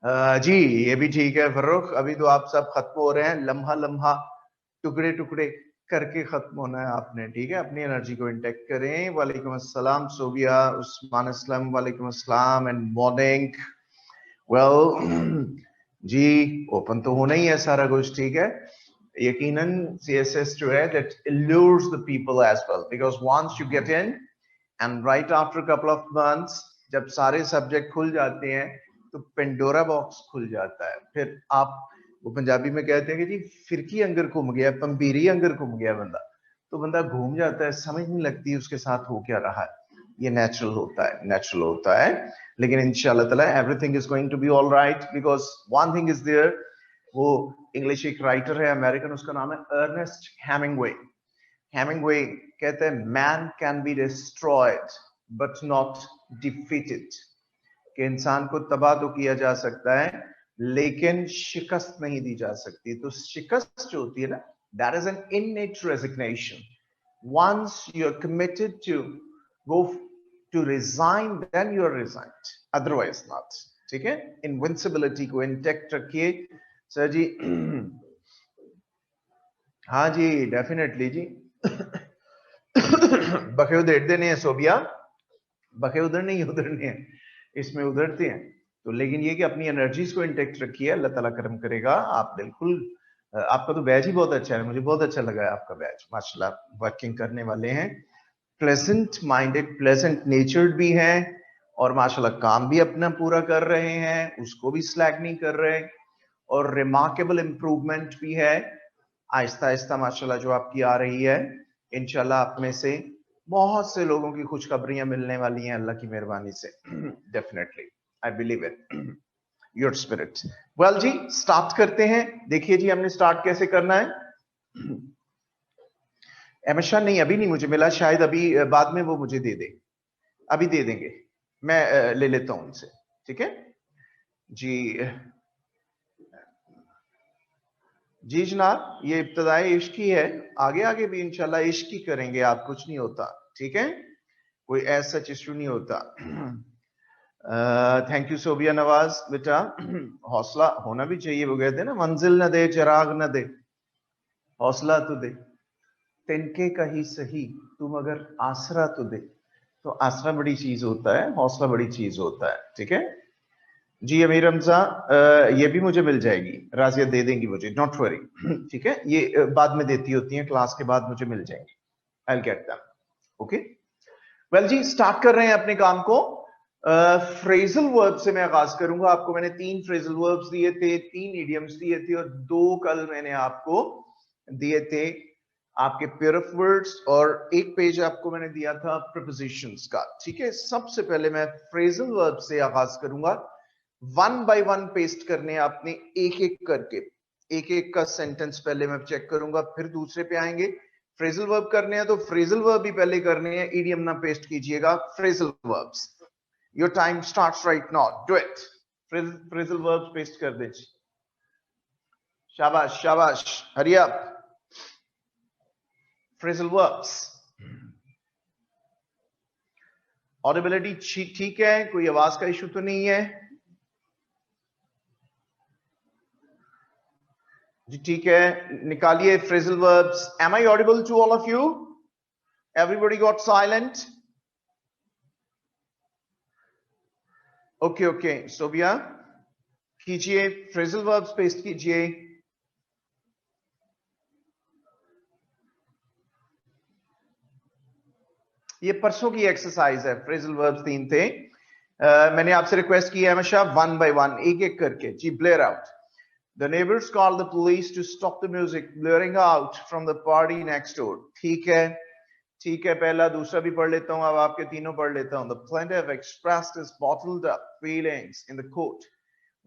जी ये भी ठीक है फर्रुख। अभी तो आप सब खत्म हो रहे हैं, लम्हा लम्हा टुकड़े टुकड़े करके खत्म होना है आपने। ठीक है, अपनी एनर्जी को इंटेक्ट करें। वालेकुम अस्सलाम सोबिया, उस्मान अस्लम, वालेकुम अस्सलाम एंड मॉर्निंग। वेल जी, ओपन तो होना ही है सारा कुछ। ठीक है, यकीनन सीएसएस जो है that allures the people as well because once you get in and right after a couple of months जब सारे सब्जेक्ट खुल जाते हैं तो पेंडोरा बॉक्स खुल जाता है। फिर आप, वो पंजाबी में कहते हैं कि जी फिरकी अंगर घूम गया, पंबीरी अंगर घूम गया बंदा, तो बंदा घूम जाता है, समझ नहीं लगती उसके साथ हो क्या रहा है। ये नेचुरल होता है, नेचुरल होता है। लेकिन इंशाल्लाह ताला everything is going to be all right because one thing is there. वो इंग्लिश एक राइटर है अमेरिकन, उसका नाम है अर्नेस्ट हेमिंगवे। हेमिंगवे कहते हैं man can be destroyed but not defeated, कि इंसान को तबाह तो किया जा सकता है लेकिन शिकस्त नहीं दी जा सकती। तो शिकस्त जो होती है ना, that is an innate resignation. Once you are committed to go to resign then you are resigned, otherwise not। ठीक है, इनविंसिबिलिटी को इंटेक्ट रखिए सर जी। हाँ जी डेफिनेटली जी। बखे उधेड़ते नहीं है सोबिया, बखे उधर नहीं उधरने हैं, इसमें उधरते हैं। तो लेकिन ये कि अपनी एनर्जीज को इंटेक्ट रखिए, अल्लाह ताला करम करेगा। आप बिल्कुल, आपका तो बैच ही बहुत अच्छा है, मुझे बहुत अच्छा लगा है आपका बैच, माशाल्लाह वर्किंग करने वाले हैं, प्लेजेंट माइंडेड, प्लेजेंट नेचर्ड भी हैं और माशाल्लाह काम भी अपना पूरा कर रहे हैं, उसको भी स्लैग नहीं कर रहे, और रिमार्केबल इंप्रूवमेंट भी है आहिस्ता आहिस्ता माशाल्लाह जो आपकी आ रही है। इंशाल्लाह आप में से बहुत से लोगों की खुशखबरियां मिलने वाली हैं अल्लाह की मेहरबानी से। Definitely I believe it, your spirit. Well जी स्टार्ट करते हैं। देखिए जी हमने स्टार्ट कैसे करना है। एमशा नहीं, अभी नहीं मुझे मिला, शायद अभी बाद में वो मुझे दे दे, अभी दे देंगे, मैं ले लेता हूं उनसे। ठीक है जी, जी जनाब, ये इब्तदाई इश्क ही है, आगे आगे भी इंशाल्लाह इश्क ही करेंगे आप, कुछ नहीं होता। ठीक है, कोई ऐसा सच इश्यू नहीं होता। थैंक यू सोबिया नवाज बेटा। हौसला होना भी चाहिए, वो कहते हैं ना मंजिल न दे चिराग न दे, हौसला तो दे, तिनके का ही सही तुम अगर आसरा तो दे। तो आसरा बड़ी चीज होता है, हौसला बड़ी चीज होता है। ठीक है जी अमीर हमजा, ये भी मुझे मिल जाएगी, राजिया दे देंगी मुझे, नॉट वरी। ठीक है, ये बाद में देती होती हैं, क्लास के बाद मुझे मिल जाएंगी, I will get them. Okay well जी स्टार्ट कर रहे हैं अपने काम को। फ्रेजल वर्ब से मैं आगाज करूंगा। आपको मैंने 3 फ्रेजल वर्ब्स दिए थे, 3 इडियम्स दिए थे और 2 कल मैंने आपको दिए थे आपके पेयर ऑफ वर्ड्स, और एक पेज आपको मैंने दिया था प्रीपोजिशंस का। ठीक है, सबसे पहले मैं फ्रेजल वर्ब से आगाज करूंगा। 1 बाय 1 पेस्ट करने आपने, एक एक करके, एक एक का सेंटेंस पहले मैं चेक करूंगा, फिर दूसरे पे आएंगे। फ्रेजल वर्ब करने हैं तो फ्रेजल वर्ब भी पहले करने हैं, इडियम ना पेस्ट कीजिएगा। Phrasal verbs, your time starts right now, do it. Phrasal verbs paste कर दे, शाबाश शाबाश, hurry up. Phrasal verbs, audibility ठीक है, कोई आवाज का इशू तो नहीं है जी? ठीक है, निकालिए phrasal verbs. Am I audible to all of you? Everybody got silent? Okay okay, Sobia कीजिए, फ्रेजल वर्ब्स पेस्ट कीजिए। ये परसों की एक्सरसाइज है, फ्रेजल वर्ब्स 3 थे। मैंने आपसे रिक्वेस्ट की है हमेशा 1 बाय 1 एक एक करके जी blare out. The neighbors called the police to stop the music blaring out from the party next door। ठीक है, ठीक है, पहला दूसरा भी पढ़ लेता हूं, अब आपके तीनों पढ़ लेता हूं। The plaintiff expressed his bottled up feelings in the court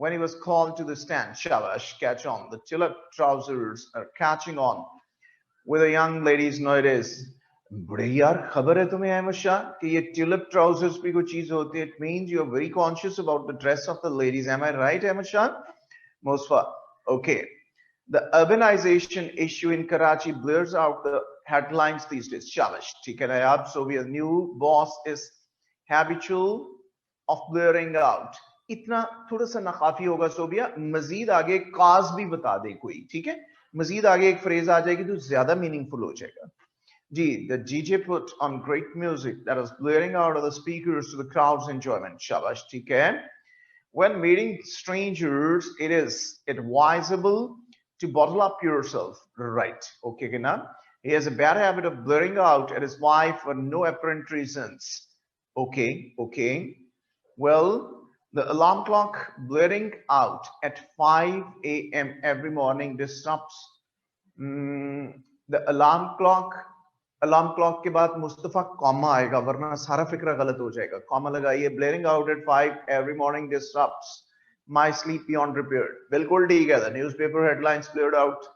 when he was called to the stand। Shabash, catch on, the tulip trousers are catching on with the young ladies nowadays। बड़े यार खबर है तुम्हें अहमद शाह कि ये tulip trousers भी कोई चीज होती है। It means you are very conscious about the dress of the ladies, am I right Ahmad Shah? Mosfa, okay. The urbanization issue in Karachi blurs out the headlines these days। Shabash, ठीक है ना यार? So your new boss is habitual of blurring out इतना थोड़ा सा नाकाफी होगा सोबिया, मजीद आगे काज भी बता दे कोई, ठीक है, मजीद आगे एक फ्रेज आ जाएगी तो ज्यादा मीनिंगफुल हो जाएगा जी. The DJ put on great music that was blaring out of the speakers to the crowd's enjoyment. Shabash, ठीक है. When meeting strangers, it is advisable to bottle up yourself. Right. Okay, Gina. He has a bad habit of blaring out at his wife for no apparent reasons. Okay, okay. Well, the alarm clock blaring out at 5 a.m. every morning disrupts the alarm clock के बाद Mustafa comma आएगा वरना सारा फिक्रा गलत हो जाएगा. Comma लगाइए. blaring out at 5 every morning disrupts my sleep beyond repair. बिल्कुल ठीक है. The newspaper headlines blared out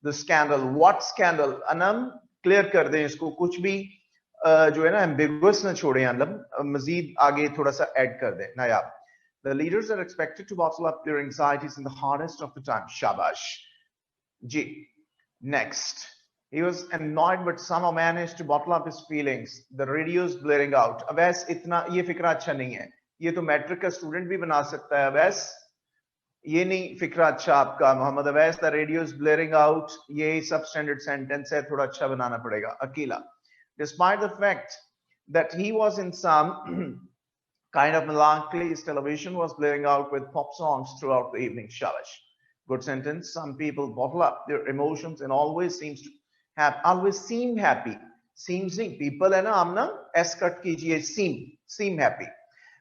the scandal. What scandal? Anam clear कर दें इसको, कुछ भी जो है ना एम्बिगुअस ना छोड़े, मजीद आगे थोड़ा सा ऐड कर दें नायाब. The leaders are expected to bottle up their anxieties in the hardest of the time. Shabash. Ji. Next. He was annoyed but somehow managed to bottle up his feelings. The radio's blaring out. Awais इतना ये फिक्रा अच्छा नहीं है. ये तो matric का student भी बना सकता है अवैस. ये नहीं फिक्रा अच्छा आपका Mohammad Awais. The radio's blaring out. ये substandard sentence है, थोड़ा अच्छा बनाना पड़ेगा. Akila. Despite the fact that he was in some kind of melancholy, his television was blaring out with pop songs throughout the evening. Shabash. Good sentence. Some people bottle up their emotions and always seem happy. Seems नहीं, people है ना, हम ना s cut कीजिए, seem happy.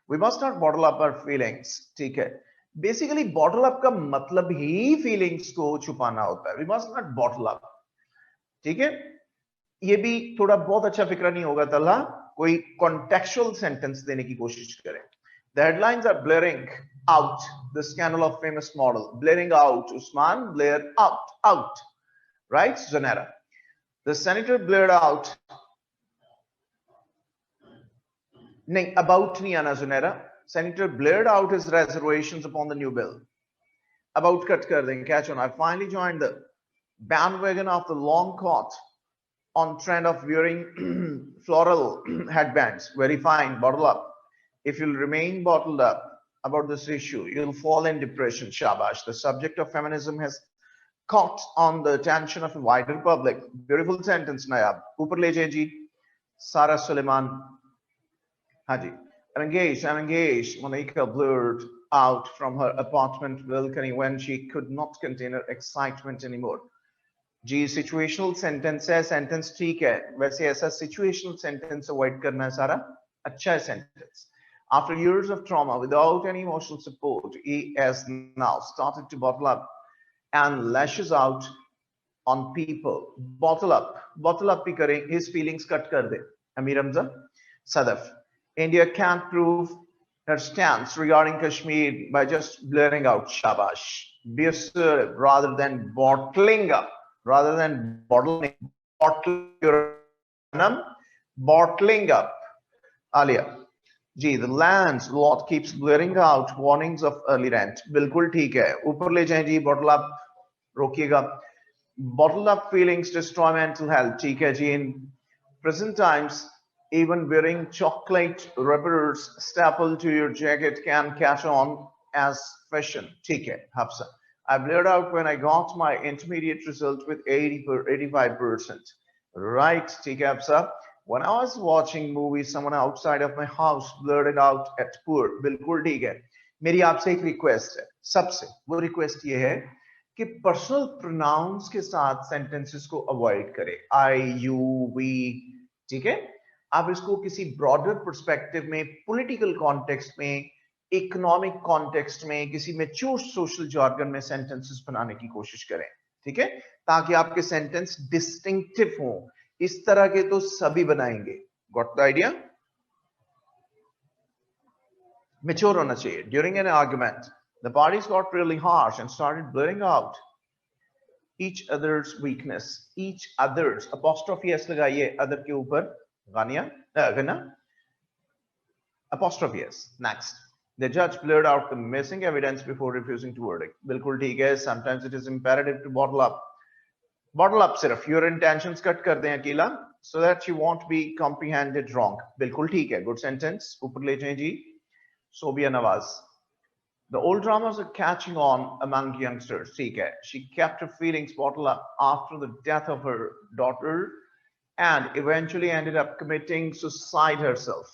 We must not bottle up our feelings. ठीक है. Basically bottle up का मतलब ही feelings को छुपाना होता है. We must not bottle up. ठीक है. ये भी थोड़ा बहुत अच्छा फिक्रा नहीं होगा तल्हा. कोई contextual sentence देने की कोशिश करें. The headlines are blaring out the scandal of famous model. Blaring out, Usman, blare out. Right, Zanera? The senator blared out. नहीं, about नहीं आना Zanera. Senator blared out his reservations upon the new bill. About cut कर देंगे, catch on. I finally joined the bandwagon of the long coat on trend of wearing floral headbands. Very fine, bottle up. If you'll remain bottled up about this issue, you'll fall in depression. Shabash. The subject of feminism has caught on the attention of a wider public. Beautiful sentence, Nayab. Upar le jaye ji. Sarah Suleiman. Haji. I'm engaged. Monica blurred out from her apartment balcony when she could not contain her excitement anymore. Ji situational sentence है, sentence ठीक है, वैसे ऐसा situational sentence avoid करना है सारा, अच्छा है sentence. After years of trauma, without any emotional support, he has now started to bottle up and lashes out on people. Bottle up भी करें, his feelings cut कर दे. Amir Hamza, Sadaf. India can't prove her stance regarding Kashmir by just blaring out. Shabash. Be assertive rather than bottling up. Rather than bottling up. Alia. Gee, the landlord keeps blaring out warnings of early rent. बिल्कुल ठीक है. ऊपर ले जाएं जी, bottle up. रोकिएगा. Bottled up feelings destroy mental health. ठीक है जी. In present times, even wearing chocolate wrappers stapled to your jacket can catch on as fashion. ठीक है, Hafsa. I blared out when I got my intermediate result with 85%. Right, Hafsa. When I was watching movies, someone outside of my house blurted out at poor. बिल्कुल ठीक है. मेरी आपसे एक request है, सबसे. वो रिक्वेस्ट ये है कि पर्सनल प्रोनाउंस के साथ सेंटेंसेस को अवॉइड करें. I, you, we. ठीक है. आप इसको किसी ब्रॉडर पर्सपेक्टिव में, पॉलिटिकल कॉन्टेक्स्ट में, इकोनॉमिक कॉन्टेक्स्ट में, किसी मैच्योर सोशल जार्गन में सेंटेंसेस बनाने की कोशिश करें. ठीक है, ताकि आपके सेंटेंस डिस्टिंक्टिव हो. इस तरह के तो सभी बनाएंगे. Got the idea? मैच्योर होना चाहिए. During an argument the parties got really harsh and started blurring out each others weakness. Each others apostrophe S लगाइए अदर के ऊपर. गना apostrophe s. Next. The judge blurred out the missing evidence before refusing to verdict. बिल्कुल ठीक है. Sometimes it is imperative to bottle up. Bottle up सिर्फ. Your intentions cut कर दें अकेला, so that you won't be comprehended wrong. बिल्कुल ठीक है. Good sentence. ऊपर ले जाएं जी. Sobia Nawaz. The old dramas are catching on among youngsters. She kept her feelings bottled up after the death of her daughter and eventually ended up committing suicide herself.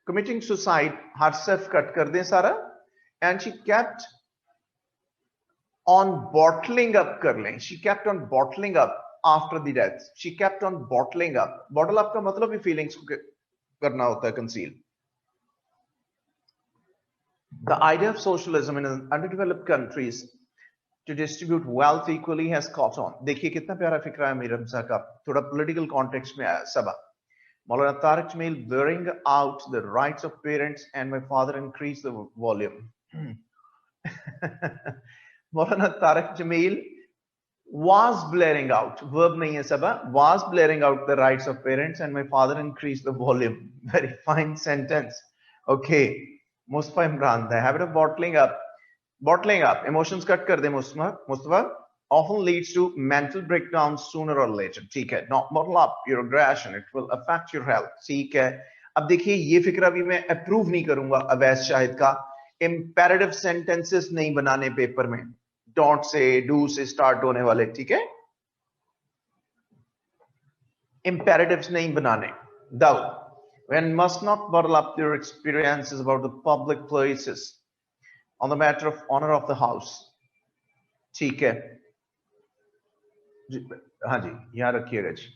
Committing suicide herself cut kar dein sara. And she kept on bottling up kar lein. She kept on bottling up after the death. She kept on bottling up. Bottle up ka matlab hi feelings ko karna hota hai, conceal. The idea of socialism in underdeveloped countries to distribute wealth equally has caught on. देखिए कितना प्यारा फिक्रा है मीर हमजा का, थोड़ा political context में आया सबा. Maulana Tariq Jamil blurring out the rights of parents and my father increased the volume. Maulana Tariq Jamil was blaring out, verb nahi hai sabah, was blaring out the rights of parents and my father increased the volume. Very fine sentence. Okay. Mustafa Imran, the habit of bottling up, emotions cut kar de Mustafa, often leads to mental breakdowns sooner or later. ठीक है, not bottle up your aggression, it will affect your health. ठीक है, अब देखिए ये फिक्रा भी मैं approve नहीं करूंगा अवैस शाहिद का. Imperative sentences नहीं बनाने पेपर में, don't say, do से start होने वाले. ठीक है, imperatives नहीं बनाने. Though one must not bottle up their experiences about the public places on the matter of honor of the house. ठीक है, हाँ जी, याद रखिएगा जी.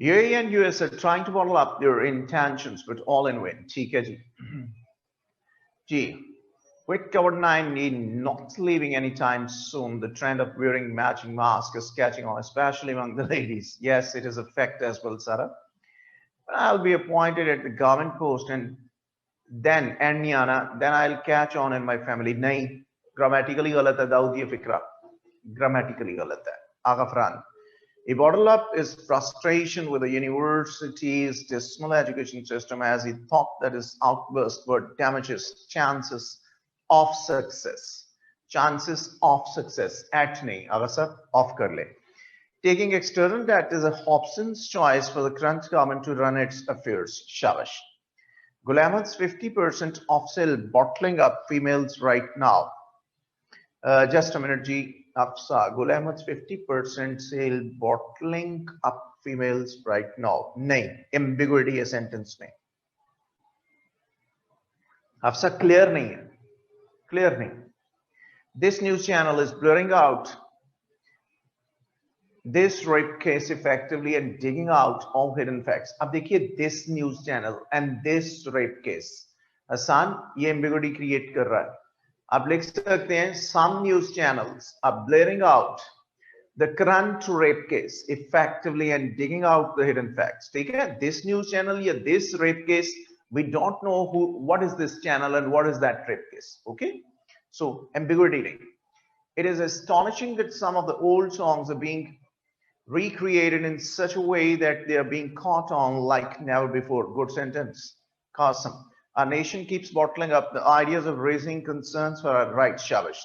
UAE and US are trying to bottle up their intentions, but all in vain. ठीक है जी. G. With COVID-19 not leaving anytime soon, the trend of wearing matching masks is catching on, especially among the ladies. Yes, it is a fact as well, Sarah. I'll be appointed at the government post and then I'll catch on in my family. नहीं, grammatically गलत है दाऊद ये फिक्रा. Grammatically गलत है. Agha Fran. A bottle up is frustration with the university's dismal education system as he thought that his outburst would damages chances of success. Chances of success. At nahi, agar sab off kar le. Taking external debt is a Hobson's choice for the current government to run its affairs. Shabash. Gulahmad's 50% of sale bottling up females right now. Just a minute, G. Afsa. Gulahmad's 50% sale bottling up females right now. Nahi. Ambiguity है sentence में. Afsa clear नहीं है. Clear नहीं. This news channel is blurring out this rape case effectively and digging out all hidden facts. अब देखिए this news channel and this rape case. Hasan ये ambiguity create कर रहा है. आप लिख सकते हैं some news channels are blaring out the current rape case effectively and digging out the hidden facts. ठीक है? This news channel या this rape case, we don't know what is this channel and what is that rape case. Okay? So ambiguity. It is astonishing that some of the old songs are being recreated in such a way that they are being caught on like never before. Good sentence. Qasim. Our nation keeps bottling up the ideas of raising concerns for our rights, Shabash.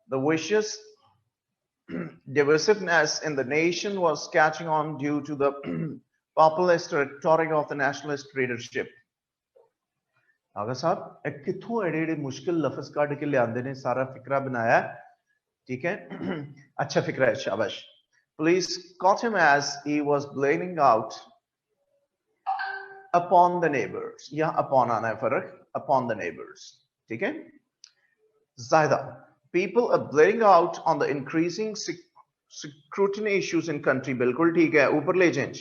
The vicious divisiveness in the nation was catching on due to the populist rhetoric of the nationalist leadership. आगा साहब एक किथों एडे मुश्किल लफ्ज काट के ले आंदे ने सारा फिक्रा बनाया. ठीक है, अच्छा फिक्रा है, शाबाश. Police caught him as he was blaming out upon the neighbors. Yeah, upon आना है फर्क, upon the neighbors. ठीक है. Zaida, people are blaring out on the increasing scrutiny issues in country. बिल्कुल ठीक है, ऊपर ले जाएं.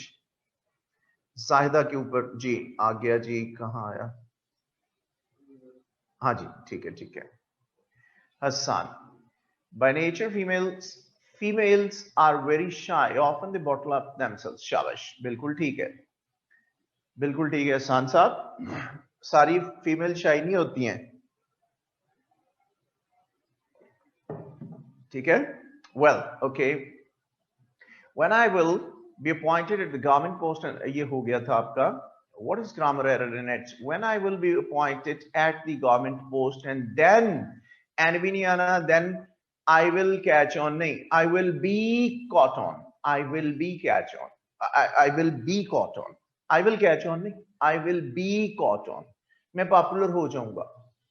जाहिदा के ऊपर जी आ गया जी, कहाँ आया? हाँ जी, ठीक है ठीक है. Hassan, by nature females are very shy. Often they bottle up themselves. शाबाश, बिल्कुल ठीक है, बिल्कुल ठीक है हसन साहब. सारी फीमेल शाई नहीं होती हैं. ठीक है. Well, okay. When I will be appointed at the government post, and ये हो गया था आपका. What is grammar error in it? When I will be appointed at the government post and then then I will catch on. Nahi, I will be caught on. I will be catch on. I will be caught on. I will catch on. Nahi, I will be caught on. मैं popular हो जाऊंगा,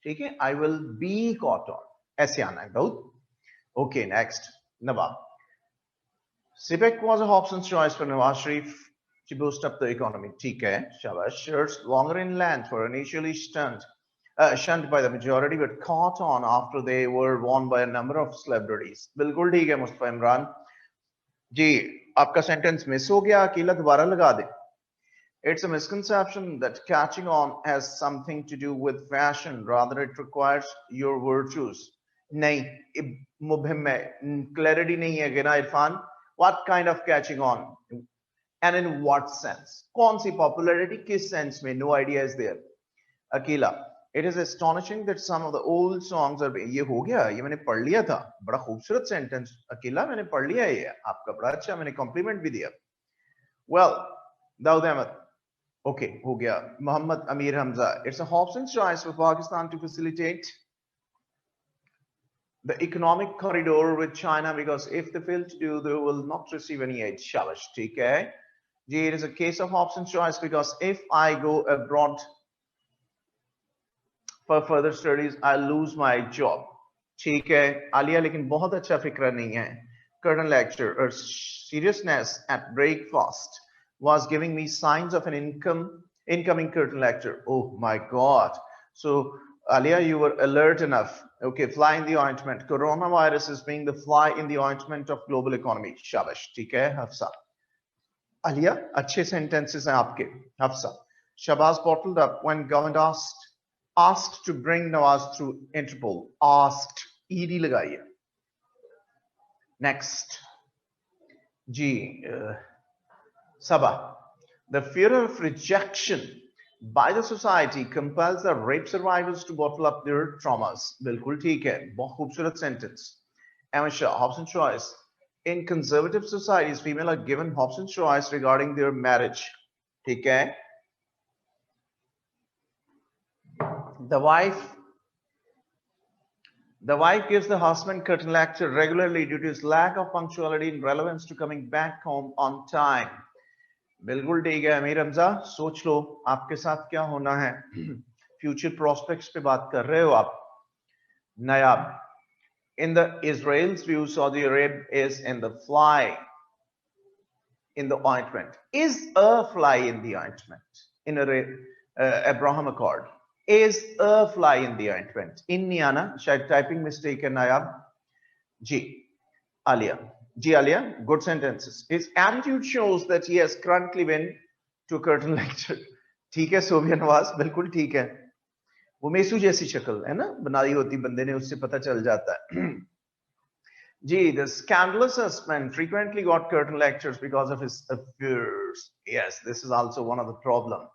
ठीक है, I will be caught on, ऐसे आना है Dawood. Okay next Nawab, CPEC was a Hobson's choice for Nawaz Sharif to boost up the economy. ठीक है, शाबाश. Shares longer inland were initially shunned by the majority, but caught on after they were won by a number of celebrities. बिल्कुल ठीक है मुस्तफा इमरान जी, आपका sentence miss हो गया, अकीला दोबारा लगा दे. It's a misconception that catching on has something to do with fashion, rather it requires your virtues. नहीं, मुबहिम में क्लैरिटी नहीं है गिना Irfan. What kind of catching on and in what sense? कौन सी popularity, किस sense में? No idea is there. Akila, it is astonishing that some of the old songs are. ये हो गया, ये मैंने पढ़ लिया था, बड़ा खूबसूरत सेंटेंस. अकीला मैंने पढ़ लिया है, ये आपका बड़ा अच्छा, मैंने कॉम्प्लीमेंट भी दिया. Well, दाऊद अहमद, okay, हो गया. Muhammad Amir Hamza, it's a Hobson's choice for Pakistan to facilitate the economic corridor with China, because if they fail to do, they will not receive any aid. Shabash, ठीक है जी. It is a case of Hobson's choice because if I go abroad for further studies, I'll lose my job. ठीक है आलिया, लेकिन बहुत अच्छा फिक्र नहीं है. Curtain lecture or seriousness at breakfast was giving me signs of an incoming curtain lecture. Oh my God. So Alia, you were alert enough. Okay, fly in the ointment. Coronavirus is being the fly in the ointment of global economy. Shabash, ठीक है Hafsa. Alia, अच्छे sentences हैं आपके. Hafsa, Shabazz bottled up when government asked to bring Nawaz through Interpol. Asked, ED लगाइए. Next, G. Sabah, the fear of rejection by the society compels the rape survivors to bottle up their traumas. बिल्कुल ठीक है, बहुत खूबसूरत sentence. Amisha, Hobson's choice. In conservative societies, female are given Hobson's choice regarding their marriage. ठीक है. The wife gives the husband curtain lecture regularly due to his lack of punctuality and relevance to coming back home on time. बिल्कुल ठीक है अमीर हमजा, सोच लो आपके साथ क्या होना है. फ्यूचर प्रोस्पेक्ट्स पे बात कर रहे हो आप. नायाब, in the Israel's view, Saudi Arabia is in the fly in the ointment. Is a fly in the ointment in a Abraham Accord. Is a fly in the ointment. In Niana, शायद typing mistake है नायाब. जी Alia, G. Alia, good sentences. His attitude shows that he has currently been to a curtain lecture. ठीक है सोबिया नवाज, बिल्कुल ठीक है. वो मेसू जैसी शक्ल है ना, बनाई होती बंदे ने, उससे पता चल जाता है. जी, the scandalous husband frequently got curtain lectures because of his affairs. Yes, this is also one of the problem.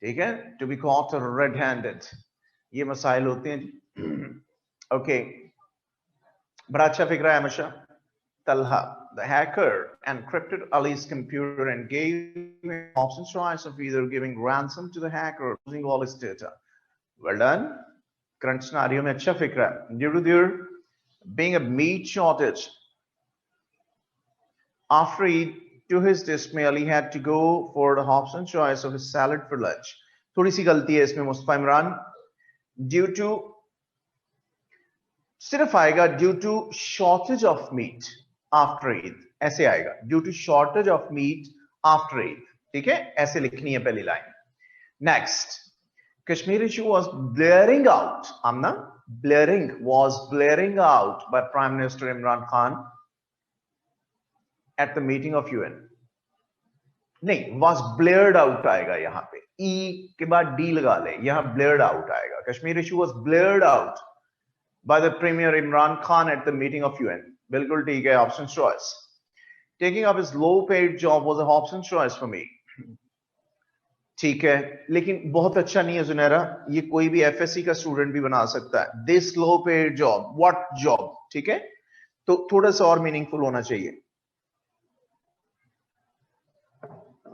ठीक है, to be caught red-handed. ये मसाइल होते हैं. Okay, बड़ा अच्छा फिक्र है हमेशा. Talha, the hacker, encrypted Ali's computer and gave him Hobson's choice of either giving ransom to the hacker or losing all his data. Well done. Current scenario में अच्छा फिक्र है. Due to there being a meat shortage, after Eid, to his dismay, Ali had to go for the Hobson's choice of his salad for lunch. थोड़ी सी गलती है इसमें Mustafa Imran. Due to सिर्फ आएगा due to shortage of meat after Eid, ऐसे आएगा due to shortage of meat after Eid. ठीक है, ऐसे लिखनी है पहली line. Next, Kashmir issue was blaring out. Amna, was blaring out by Prime Minister Imran Khan at the meeting of UN. नहीं, was blared out आएगा यहाँ पे. E के बाद D लगा ले, यहाँ blared out आएगा. Kashmir issue was blared out by the Premier Imran Khan at the meeting of UN. बिल्कुल ठीक है, Hobson's choice. Taking up his low-paid job was a Hobson's choice for me. ठीक है, लेकिन बहुत अच्छा नहीं है जुनैरा. ये कोई भी FSC का स्टूडेंट भी बना सकता है. This low-paid job, what job? ठीक है, तो थोड़ा सा और मीनिंगफुल होना चाहिए.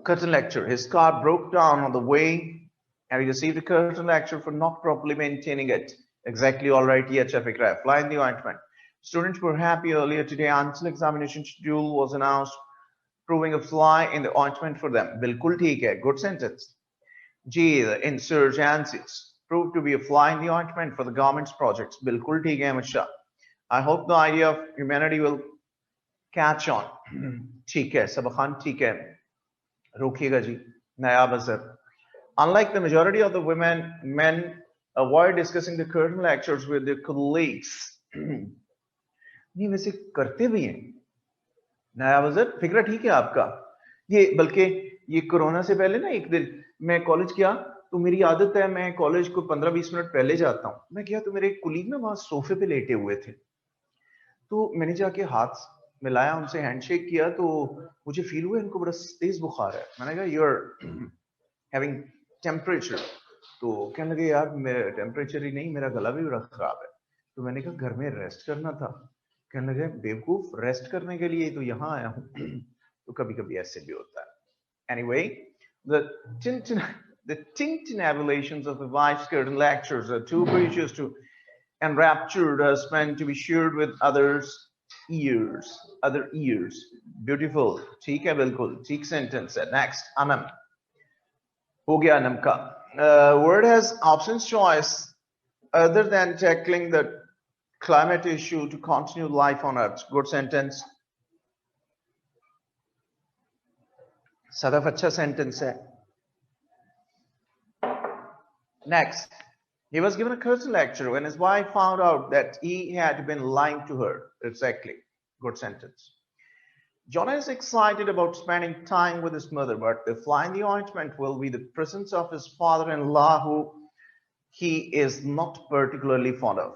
Curtain lecture. His car broke down on the way, and he received a curtain lecture for not properly maintaining it. Exactly, all right. ये अच्छा फिक्र है. Fly in the ointment. Students were happy earlier today until examination schedule was announced, proving a fly in the ointment for them. बिल्कुल ठीक है. Good sentence. G. The insurgencies. proved to be a fly in the ointment for the government's projects. बिल्कुल ठीक है Amit Shah. I hope the idea of humanity will catch on. ठीक है सबा खान, ठीक है, रोकिएगा जी. नायाब Azhar. Unlike the majority of the women, men avoid discussing the current lectures with their colleagues. नहीं वैसे करते भी हैं. नायाब अजहर, फिक्रा ठीक है आपका. ये बल्कि ये कोरोना से पहले ना एक दिन मैं कॉलेज गया तो मेरी आदत है मैं कॉलेज को 15-20 मिनट पहले जाता हूँ. मैं गया तो मेरे एक कुलीग ना वहां सोफे पे लेटे हुए थे. तो मैंने जाके हाथ मिलाया, उनसे हैंडशेक किया तो मुझे फील हुआ इनको बड़ा तेज बुखार है. मैंने कहा यू आर हैविंग टेम्परेचर. तो कहने लगे यार मेरा टेम्परेचर ही नहीं, मेरा गला भी बड़ा खराब है. तो मैंने कहा घर में रेस्ट करना था. कहने लगे बेवकूफ, रेस्ट करने के लिए तो यहाँ आया हूँ. तो कभी कभी ऐसे भी होता है. Anyway, the tintinabulations of the wife's curtain lectures are too precious to enraptured husband to be shared with other ears. Beautiful. ठीक है बिल्कुल ठीक sentence है. Next, Anam. हो गया अनम का. Word has options choice other than tackling the climate issue to continue life on Earth. Good sentence. Sadaf अच्छा sentence है. Next, he was given a curtain lecture when his wife found out that he had been lying to her. Exactly. Good sentence. Jonah is excited about spending time with his mother, but the fly in the ointment will be the presence of his father-in-law, who he is not particularly fond of.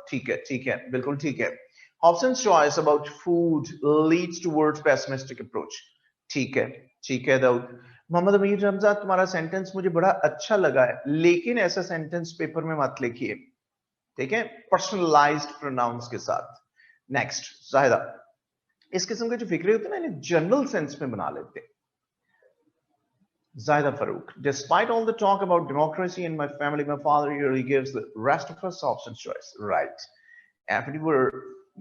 ठीक है, बिल्कुल ठीक है. Hobson's choice about food leads towards pessimistic approach. ठीक है दाऊद. मोहम्मद अमीर रमजा, तुम्हारा sentence मुझे बड़ा अच्छा लगा है, लेकिन ऐसा सेंटेंस पेपर में मत लिखिए, ठीक है, पर्सनलाइज्ड प्रोनाउंस के साथ. नेक्स्ट, जाहिदा. इस किस्म के जो फिक्रे होते हैं ना, इन्हें जनरल सेंस में बना लेते हैं. Zaida Farouk. Despite all the talk about democracy in my family, my father usually gives the rest of us Hobson's choice. Right. If we were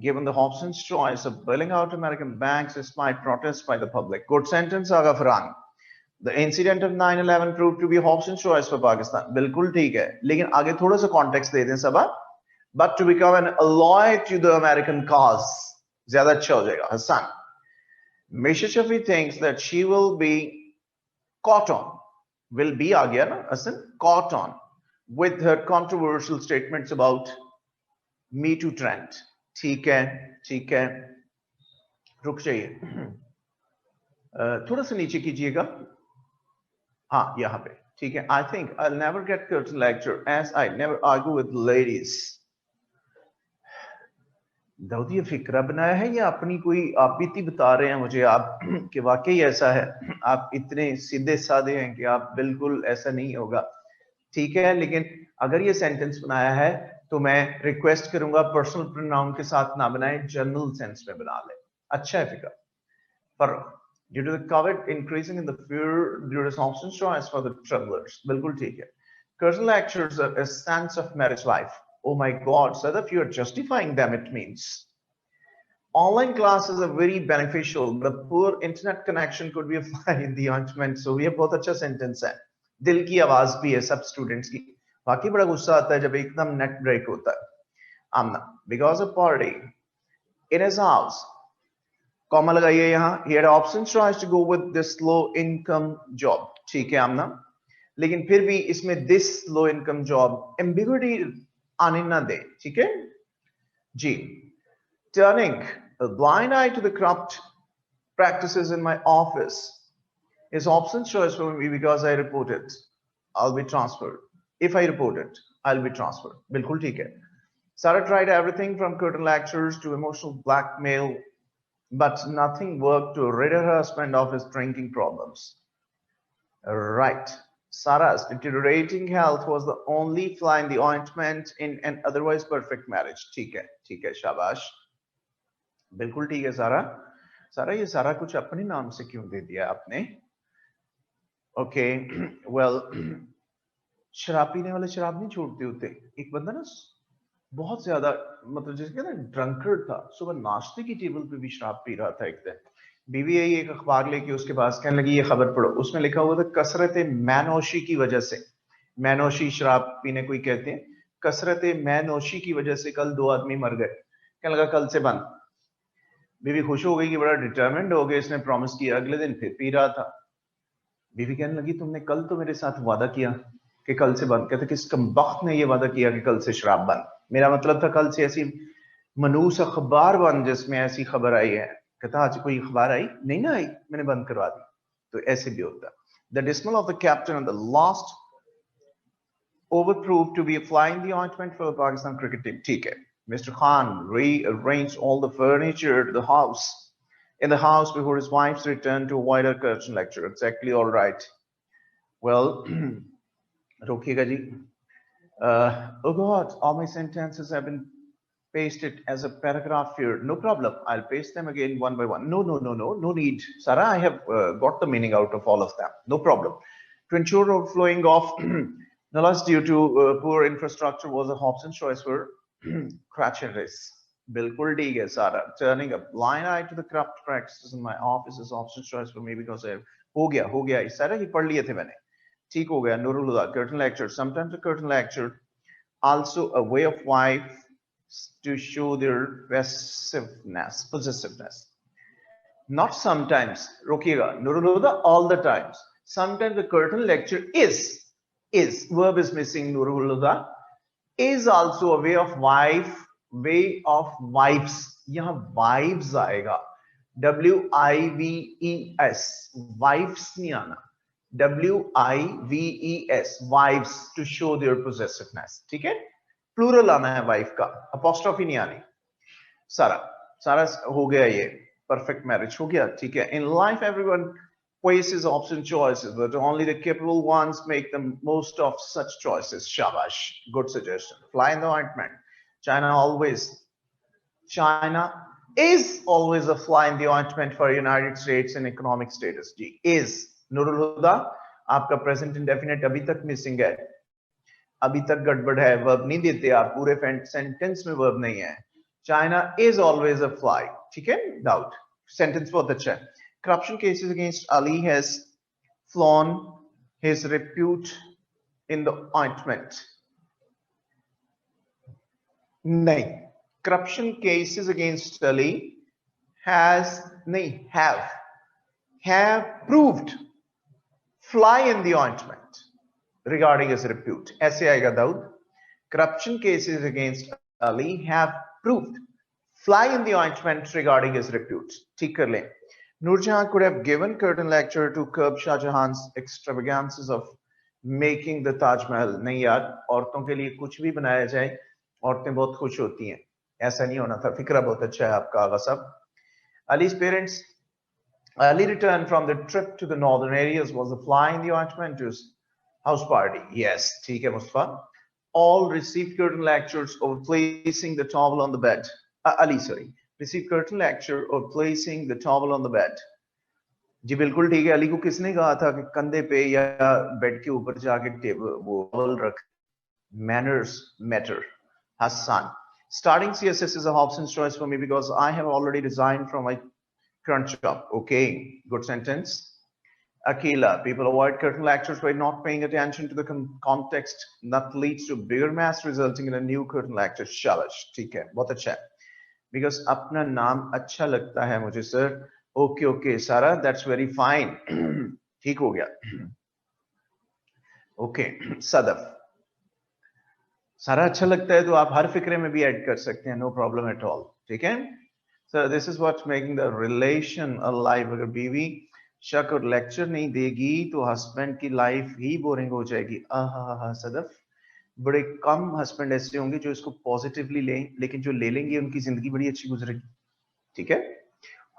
given the Hobson's choice of bailing out American banks despite protests by the public. Good sentence, Aga Farhan. The incident of 9/11 proved to be Hobson's choice for Pakistan. बिल्कुल ठीक है, लेकिन आगे थोड़ा सा context दे दें सबा. But to become an ally to the American cause. ज़्यादा अच्छा हो जाएगा. Hassan. Misha Shafi thinks that she will be caught on, will be आ गया ना Hassan, caught on with her controversial statements about Me Too trend. ठीक है, रुक जाइए, थोड़ा सा नीचे कीजिएगा. हाँ यहाँ पे ठीक है. I think I'll never get curtain lecture as I never argue with ladies. Dawood ये फिक्रा बनाया है या अपनी कोई आप बीती बता रहे हैं मुझे आप कि वाकई ऐसा है, आप इतने सीधे साधे हैं कि आप बिल्कुल ऐसा नहीं होगा. ठीक है, लेकिन अगर ये सेंटेंस बनाया है तो मैं रिक्वेस्ट करूंगा पर्सनल प्रोनाउन के साथ ना बनाए, जनरल सेंस में बना ले. अच्छा है फिक्रा. पर due to the COVID increasing in the fear, there is Hobson's choice for the travelers. बिल्कुल ठीक है. Curtain lectures are a sense of marriage life. Oh my God, so if you are justifying them, it means online classes are very beneficial, but a poor internet connection could be a fly in the ointment. So ये बहुत अच्छा sentence है. दिल की आवाज भी है सब स्टूडेंट्स की. वाकई बड़ा गुस्सा आता है जब एकदम नेट ब्रेक होता है. आमना, because of party in his house, comma लगाइए यहाँ. He had options choice to go with this low income job. ठीक है आमना, लेकिन फिर भी इसमें this low income job ambiguity आने ना दे. ठीक है जी. Turning a blind eye to the corrupt practices in my office is Hobson's choice for me because I report it, I'll be transferred. If I report it, I'll be transferred. बिल्कुल ठीक है. Sarah tried everything from curtain lectures to emotional blackmail, but nothing worked to rid her husband of his drinking problems. Right. Sarah's deteriorating health was the only fly in the ointment in an otherwise perfect marriage. ठीक है, शाबाश. बिल्कुल ठीक है सारा. सारा ये सारा कुछ अपने नाम से क्यों दे दिया आपने? ओके, वेल, शराब पीने वाले शराब नहीं छोड़ते होते. एक बंदा ना बहुत ज्यादा मतलब जिसके ना ड्रंकर्ड था, सुबह नाश्ते की टेबल पे भी शराब पी रहा था एक दिन. बीवी आई एक अखबार लेके उसके पास, कहने लगी ये खबर पढ़ो। उसमें लिखा हुआ था कसरत मैनोशी की वजह से, मैनोशी शराब पीने को ही कहते हैं, कसरत मैनोशी की वजह से कल 2 आदमी मर गए। कहने लगा कल से बंद। बीवी खुश हो गई कि बड़ा डिटरमिन्ड हो गया, इसने प्रॉमिस किया, अगले दिन फिर पी रहा था। बीवी कहने लगी तुमने कल तो मेरे साथ वादा किया कि कल से बंद। कहते किस कमबख्त ने ये वादा किया कि कल से शराब बंद? मेरा मतलब था कल से ऐसी मनूस अखबार बंद जिसमें ऐसी खबर आई है। कहता आज कोई अखबार आई नहीं ना आई, मैंने बंद करवा दी। तो ऐसे भी होता। The dismissal of the captain on the last over proved to be a fly in the ointment for the Pakistan cricket team. ठीक है, Mr. Khan rearranged all the furniture to the house in the house before his wife's return to avoid a curtain lecture. Exactly, all right. Well, रोकिएगा ji. Oh God, all my sentences have been pasted as a paragraph here. No problem. I'll paste them again one by one. No need. Sarah, I have got the meaning out of all of them. No problem. To ensure overflowing of knowledge due to poor infrastructure was a Hobson's choice for Cratcheris. Bilkul ठीक है Sarah. Turning a blind eye to the corrupt practices in my office is Hobson's choice for me because I हो गया Sarah ये पढ़ लिए थे मैंने. ठीक हो गया. Nurul Huda, curtain lecture. Sometimes a curtain lecture also a way of wife to show their possessiveness. Not sometimes, रोकिएगा, Nurul Huda, all the times. Sometimes the curtain lecture is, verb is missing, Nurul Huda, is also a way of wives. यहाँ wives आएगा, WIVES, wives नहीं आना, WIVES, wives, to show their possessiveness. ठीक है, plural आना है wife का, apostrophe नहीं आनी. सारा हो गया, ये परफेक्ट मैरिज हो गया. ठीक है, in life everyone faces option choices, but only the capable ones make the most of such choices. Shabash, good suggestion. Fly in the ointment. China is always a fly in the ointment for United States in economic status. Ji is. Nurul Huda, आपका present indefinite अभी तक missing है, अभी तक गड़बड़ है, verb नहीं देते आप, पूरे सेंटेंस में वर्ब नहीं है. China is always a fly. ठीक है, डाउट, सेंटेंस बहुत अच्छा है. Corruption cases against Ali has flown his repute in the ointment. नहीं, corruption cases against Ali has नहीं, have proved fly in the ointment regarding his repute. ऐसे आएगा Dawood. Corruption cases against Ali have proved fly in the ointment regarding his repute. ठीक कर लें. Nurjahan could have given curtain lecture to curb Shah Jahan's extravagances of making the Taj Mahal. नहीं यार, औरतों के लिए कुछ भी बनाया जाए औरतें बहुत खुश होती हैं, ऐसा नहीं होना था. फिक्रा बहुत अच्छा है आपका आगा साहब. Ali's parents early return from the trip to the northern areas was a fly in the ointment to house party. Yes, ठीक है Mustafa. All received curtain lectures over placing the towel on the bed. Ali, sorry, received curtain lecture or placing the towel on the bed. जी बिल्कुल ठीक है. अली को किसने कहा था कि कंधे पे या बेड के ऊपर जाके टेबल वो टॉवल रख? Manners matter. Hassan, starting CSS is a Hobson's choice for me because I have already resigned from my current job. Okay, good sentence. Akila, people avoid curtain lectures by not paying attention to the context that leads to bigger mass resulting in a new curtain lecture. Shabash, ठीक है, बहुत अच्छा है. Because अपना नाम अच्छा लगता है मुझे sir. Okay, Sarah, that's very fine. ठीक हो गया. Okay, सदफ, सारा अच्छा लगता है तो आप हर फिक्रे में भी ऐड कर सकते हैं, no problem at all. ठीक है. So this is what's making the relation alive. अगर बीवी शक और लेक्चर नहीं देगी तो हस्बैंड की लाइफ ही बोरिंग हो जाएगी. सदफ, बड़े कम हस्बैंड ऐसे होंगे जो इसको पॉजिटिवली लें, लेकिन जो ले लेंगे उनकी जिंदगी बड़ी अच्छी गुजरेगी. ठीक है,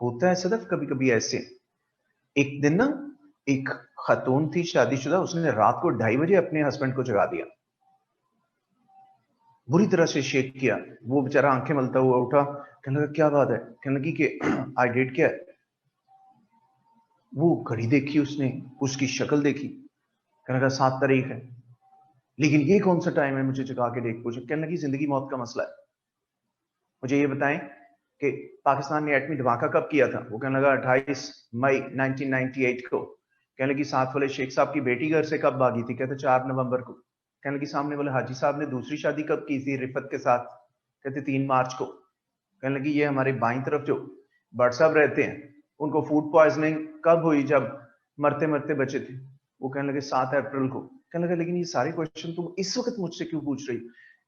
होता है सदफ कभी कभी ऐसे. एक दिन ना एक खातून थी शादीशुदा, उसने रात को 2:30 बजे अपने हस्बैंड को जगा दिया, बुरी तरह से शेक किया. वो बेचारा आंखें मलता हुआ उठा, कहने लगा क्या बात है? कहने लगी कि आज डेट क्या है? वो घड़ी देखी उसने, उसकी शक्ल देखी, कहने लगा 7 तारीख है. लेकिन ये कौन सा टाइम है मुझे जगा के देख पूछे? कहने लगी जिंदगी मौत का मसला है, मुझे ये बताएं कि पाकिस्तान ने एटमी धमाका कब किया था, वो कहने लगा 28 मई 1998 को। कहने लगी साथ वाले शेख साहब की बेटी घर से कब भागी थी, कहते 4 नवंबर को। कहने लगी सामने वाले हाजी साहब ने दूसरी शादी कब की थी रिफत के साथ, कहते 3 मार्च को। कहने लगी ये हमारे बाईं तरफ जो भट्ट साहब रहते हैं उनको फूड पॉइजनिंग कब हुई, जब मरते मरते बचे थे, वो कहने लगे 7 अप्रैल को। कहने लगा लेकिन ये सारे क्वेश्चन तुम इस वक्त मुझसे क्यों पूछ रही?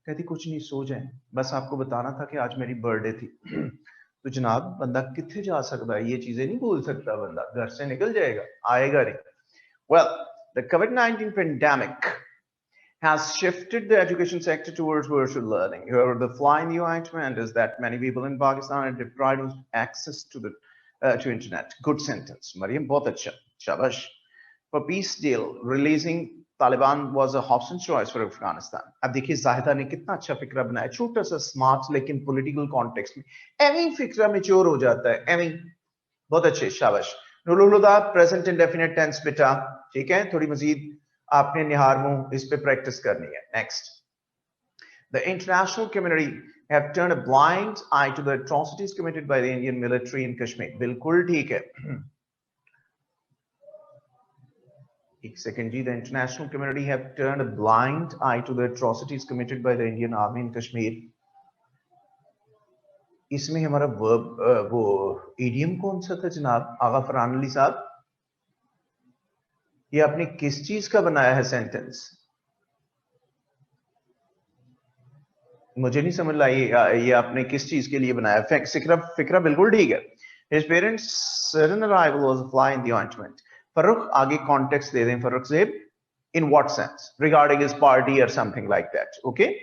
कहती कुछ नहीं, सो जाए, बस आपको बताना था कि आज मेरी बर्थडे थी। तो जनाब बंदा कितने जा सकता है, ये चीजें नहीं बोल सकता बंदा, घर से निकल जाएगा, आएगा नहीं। Well, the COVID-19 pandemic has shifted the education sector towards virtual learning. However, the fly in the ointment is that many people in Pakistan are deprived of access to the to internet. Good sentence, Mariam, बहुत अच्छा, शाबाश. For peace deal, releasing Taliban was a Hobson's choice for Afghanistan. अब देखिए जाहिदा ने कितना अच्छा फिक्रा बनाया, छोटा सा स्मार्ट लेकिन पॉलिटिकल कॉन्टेक्स्ट में एवं फिक्रा मैच्योर हो जाता है, एवं बहुत अच्छे, शाबाश. नुलुलुदा प्रेजेंट इंडेफिनिट टेंस बेटा, ठीक है, थोड़ी मजीद आपने निहार मुंह इस पे प्रैक्टिस करनी है. Next, the international community have turned a blind eye to the atrocities committed by the Indian military in Kashmir. बिल्कुल ठीक है. एक सेकंड जी. The international community have turned a blind eye to the atrocities committed by the Indian army in Kashmir. इसमें हमारा verb वो idiom कौन सा था जनाब आगा फरहान अली साहब? ये आपने किस चीज का बनाया है सेंटेंस? मुझे नहीं समझ आया ये आपने किस चीज के लिए बनाया. फिक्रा बिल्कुल ठीक है. His parents' sudden arrival was a fly in the ointment. Farrukh आगे कॉन्टेक्स्ट दे दें फर्रुख साहब. In what sense? Regarding his party or something like that. Okay.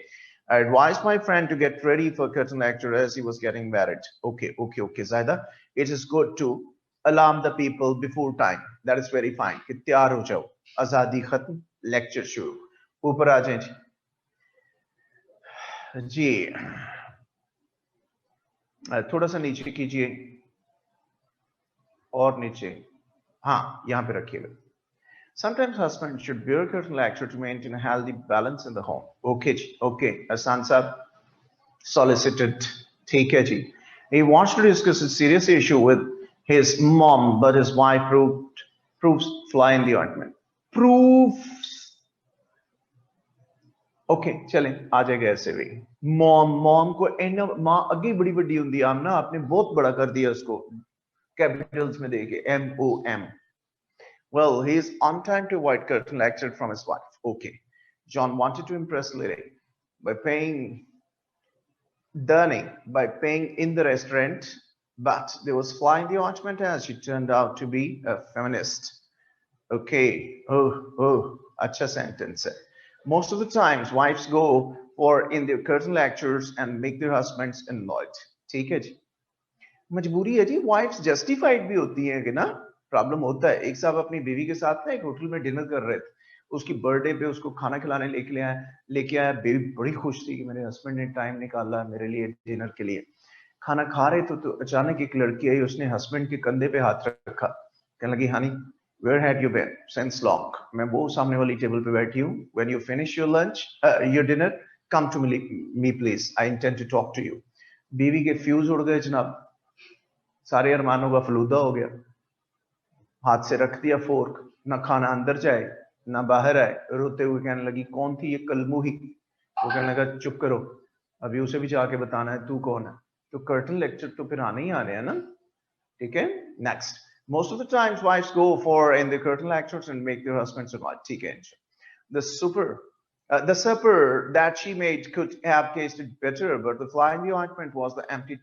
I advised my friend to get ready for curtain lecture as he was getting married. Okay. Zaida, it is good to alarm the people before time. That is very fine. कि तैयार हो जाओ, आजादी खत्म, lecture शुरू. ऊपर आ जाए जी. थोड़ा सा नीचे कीजिए और नीचे, हाँ यहाँ पे रखिएगा. Sometimes husbands should bear curtain lecture to maintain a healthy balance in the home. Okay ji, okay. Hasan साहब solicited, ठीक है जी. He wants to discuss a serious issue with his mom, but his wife proves fly in the ointment. Proofs. Okay, चलें आ जाएगा ऐसे भी. Mom को N माँ अगे बड़ी बड़ी होंगी, आम ना आपने बहुत बड़ा कर दिया उसको कैपिटल्स में देके MOM. Well, he is on time to avoid curtain lecture from his wife. Okay. John wanted to impress Lily by paying in the restaurant, but there was fly in the ointment as she turned out to be a feminist. Okay. Oh, acha sentence hai. Most of the times, wives go for in their curtain lectures and make their husbands annoyed. ठीक है जी. मजबूरी है जी, wives justified भी होती हैं कि ना, problem होता है. एक साहब अपनी बीवी के साथ ना एक होटल में डिनर कर रहे थे, उसकी बर्थडे पे उसको खाना खिलाने लेके आया. बेबी बड़ी खुश थी कि मेरे हस्बैंड ने टाइम निकाला मेरे लिए डिनर के लिए. खाना खा रहे तो अचानक एक लड़की आई, उसने हस्बैंड के कंधे पे हाथ रखा, कहने लगी honey where had you been since long? मैं वो सामने वाली टेबल पे बैठी हूँ. When you finish your lunch your dinner come to me please, I intend to talk to you. बीवी के फ्यूज उड़ गए जनाब, सारे अरमानों का फलूदा हो गया. हाथ से रख दिया फोर्क, ना खाना अंदर जाए ना बाहर आए. रोते हुए कहने लगी कौन थी ये कलमुही? वो कहने लगा चुप करो, अभी उसे भी जाके बताना है तू कौन है. तो कर्टन लेक्चर तो फिर आने ही आने हैं ना, ठीक है. Next, most of the times wives go for in the curtain lectures and make their husbands annoyed. ठीक है. The supper that she made could have tasted better, but the fly in the ointment was the empty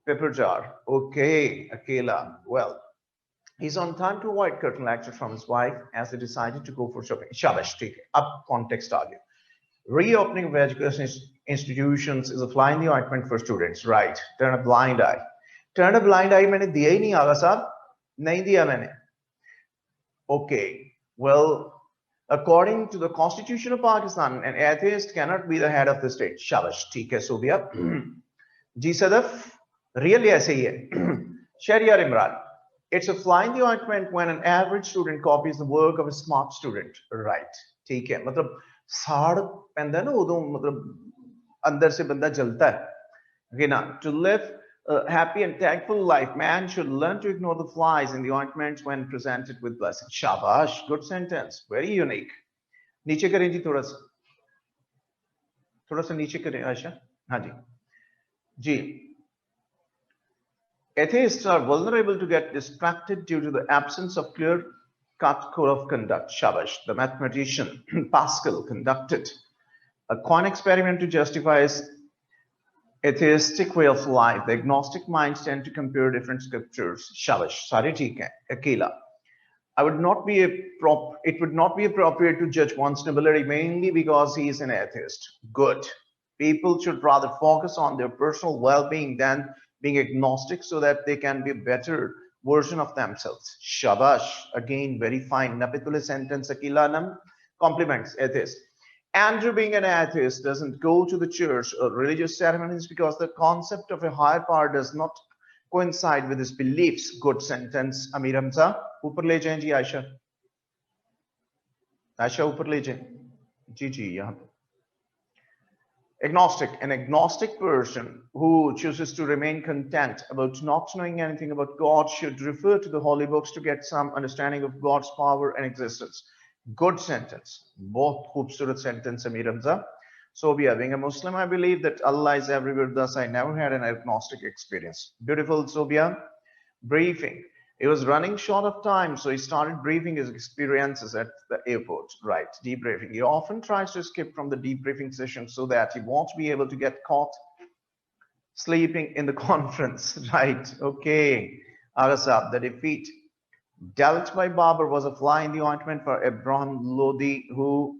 paper jar. Okay, Akela. Well, he's on time to avoid curtain lecture from his wife as they decided to go for shopping. Shabash, ठीक है. अब context आ गया. Reopening of education institutions is a fly in the ointment for students, right? Turn a blind eye. Turn a blind eye मैंने दिया ही नहीं आगा साहब, नहीं दिया मैंने. Okay, well, according to the Constitution of Pakistan, an atheist cannot be the head of the state. Shabash, ठीक है सोबिया. जी Sadaf, really ऐसे ही है. Shariar Imran. It's a fly in the ointment when an average student copies the work of a smart student, right? ठीक है. मतलब साड़ पैंदा ना उदों, मतलब अंदर से बंदा जलता है. Okay, now to live A happy and thankful life. Man should learn to ignore the flies in the ointment when presented with blessing. Shabash, good sentence, very unique. नीचे करें जी थोड़ा सा नीचे करें आयशा. हाँ जी जी. Atheists are vulnerable to get distracted due to the absence of clear-cut code of conduct. Shabash, the mathematician Pascal conducted a coin experiment to justify his atheistic way of life. The agnostic minds tend to compare different scriptures. Shabash, sare theek hai. Akela. It would not be appropriate to judge one's nobility mainly because he is an atheist. Good. People should rather focus on their personal well-being than being agnostic so that they can be a better version of themselves. Shabash. Again, very fine. Napitule sentence Akilanam compliments atheist. Andrew, being an atheist, doesn't go to the church or religious ceremonies because the concept of a higher power does not coincide with his beliefs. Good sentence. Amir Hamza. ऊपर ले जाएं जी आयशा. आयशा ऊपर ले जाएं. जी जी यहाँ पे. Agnostic. An agnostic person who chooses to remain content about not knowing anything about God should refer to the holy books to get some understanding of God's power and existence. Good sentence. Both खूबसूरत sentence Amir Hamza. So being a Muslim, I believe that Allah is everywhere. Thus, I never had an agnostic experience. Beautiful, Sobia. Briefing. He was running short of time, so he started briefing his experiences at the airport. Right, debriefing. He often tries to skip from the debriefing session so that he won't be able to get caught sleeping in the conference. Right, okay. Agasab, the defeat dealt by Babur was a fly in the ointment for Abraham Lodi, who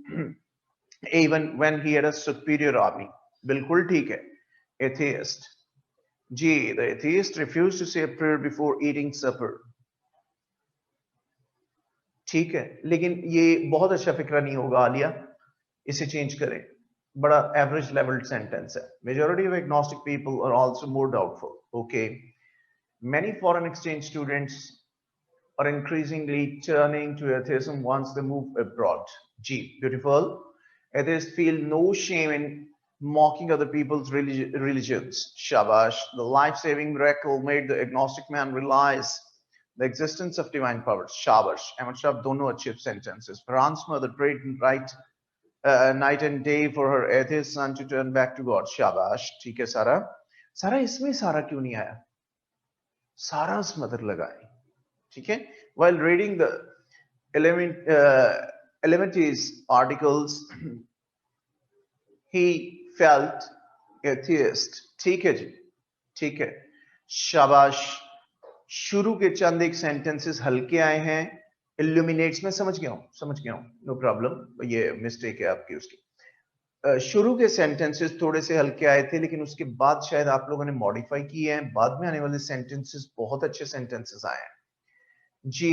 even when he had a superior army. Bilkul theek hai. Atheist. G, the atheist refused to say a prayer before eating supper. ठीक है, लेकिन ये बहुत अच्छा फिक्रा नहीं होगा आलिया, इसे change करें. बड़ा एवरेज लेवल सेंटेंस है. Majority of agnostic people are also more doubtful. Okay. Many foreign exchange students are increasingly turning to atheism once they move abroad. G, beautiful. Atheists feel no shame in mocking other people's religions. Shabash. The life-saving miracle made the agnostic man realize the existence of divine powers. Shabash. Ahmad Shah, dono achhe sentences. Farhan's mother prayed night and day for her atheist son to turn back to God. Shabash. ठीक है सारा. सारा इसमें सारा क्यों नहीं आया? Sarah's mother लगाए. ठीक है? While reading the Elementi's articles, he felt atheist. ठीक है जी, ठीक है. शाबाश. शुरू के चंद एक सेंटेंसेस हल्के आए हैं. इल्यूमिनेट्स में समझ गया हूं. No problem. ये मिस्टेक है आपकी उसकी. शुरू के सेंटेंसेस थोड़े से हल्के आए थे, लेकिन उसके बाद शायद आप लोगों ने मॉडिफाई किए हैं. बाद में आने वाले सेंटेंसेस बहुत अच्छे सेंटेंसेस आए हैं जी.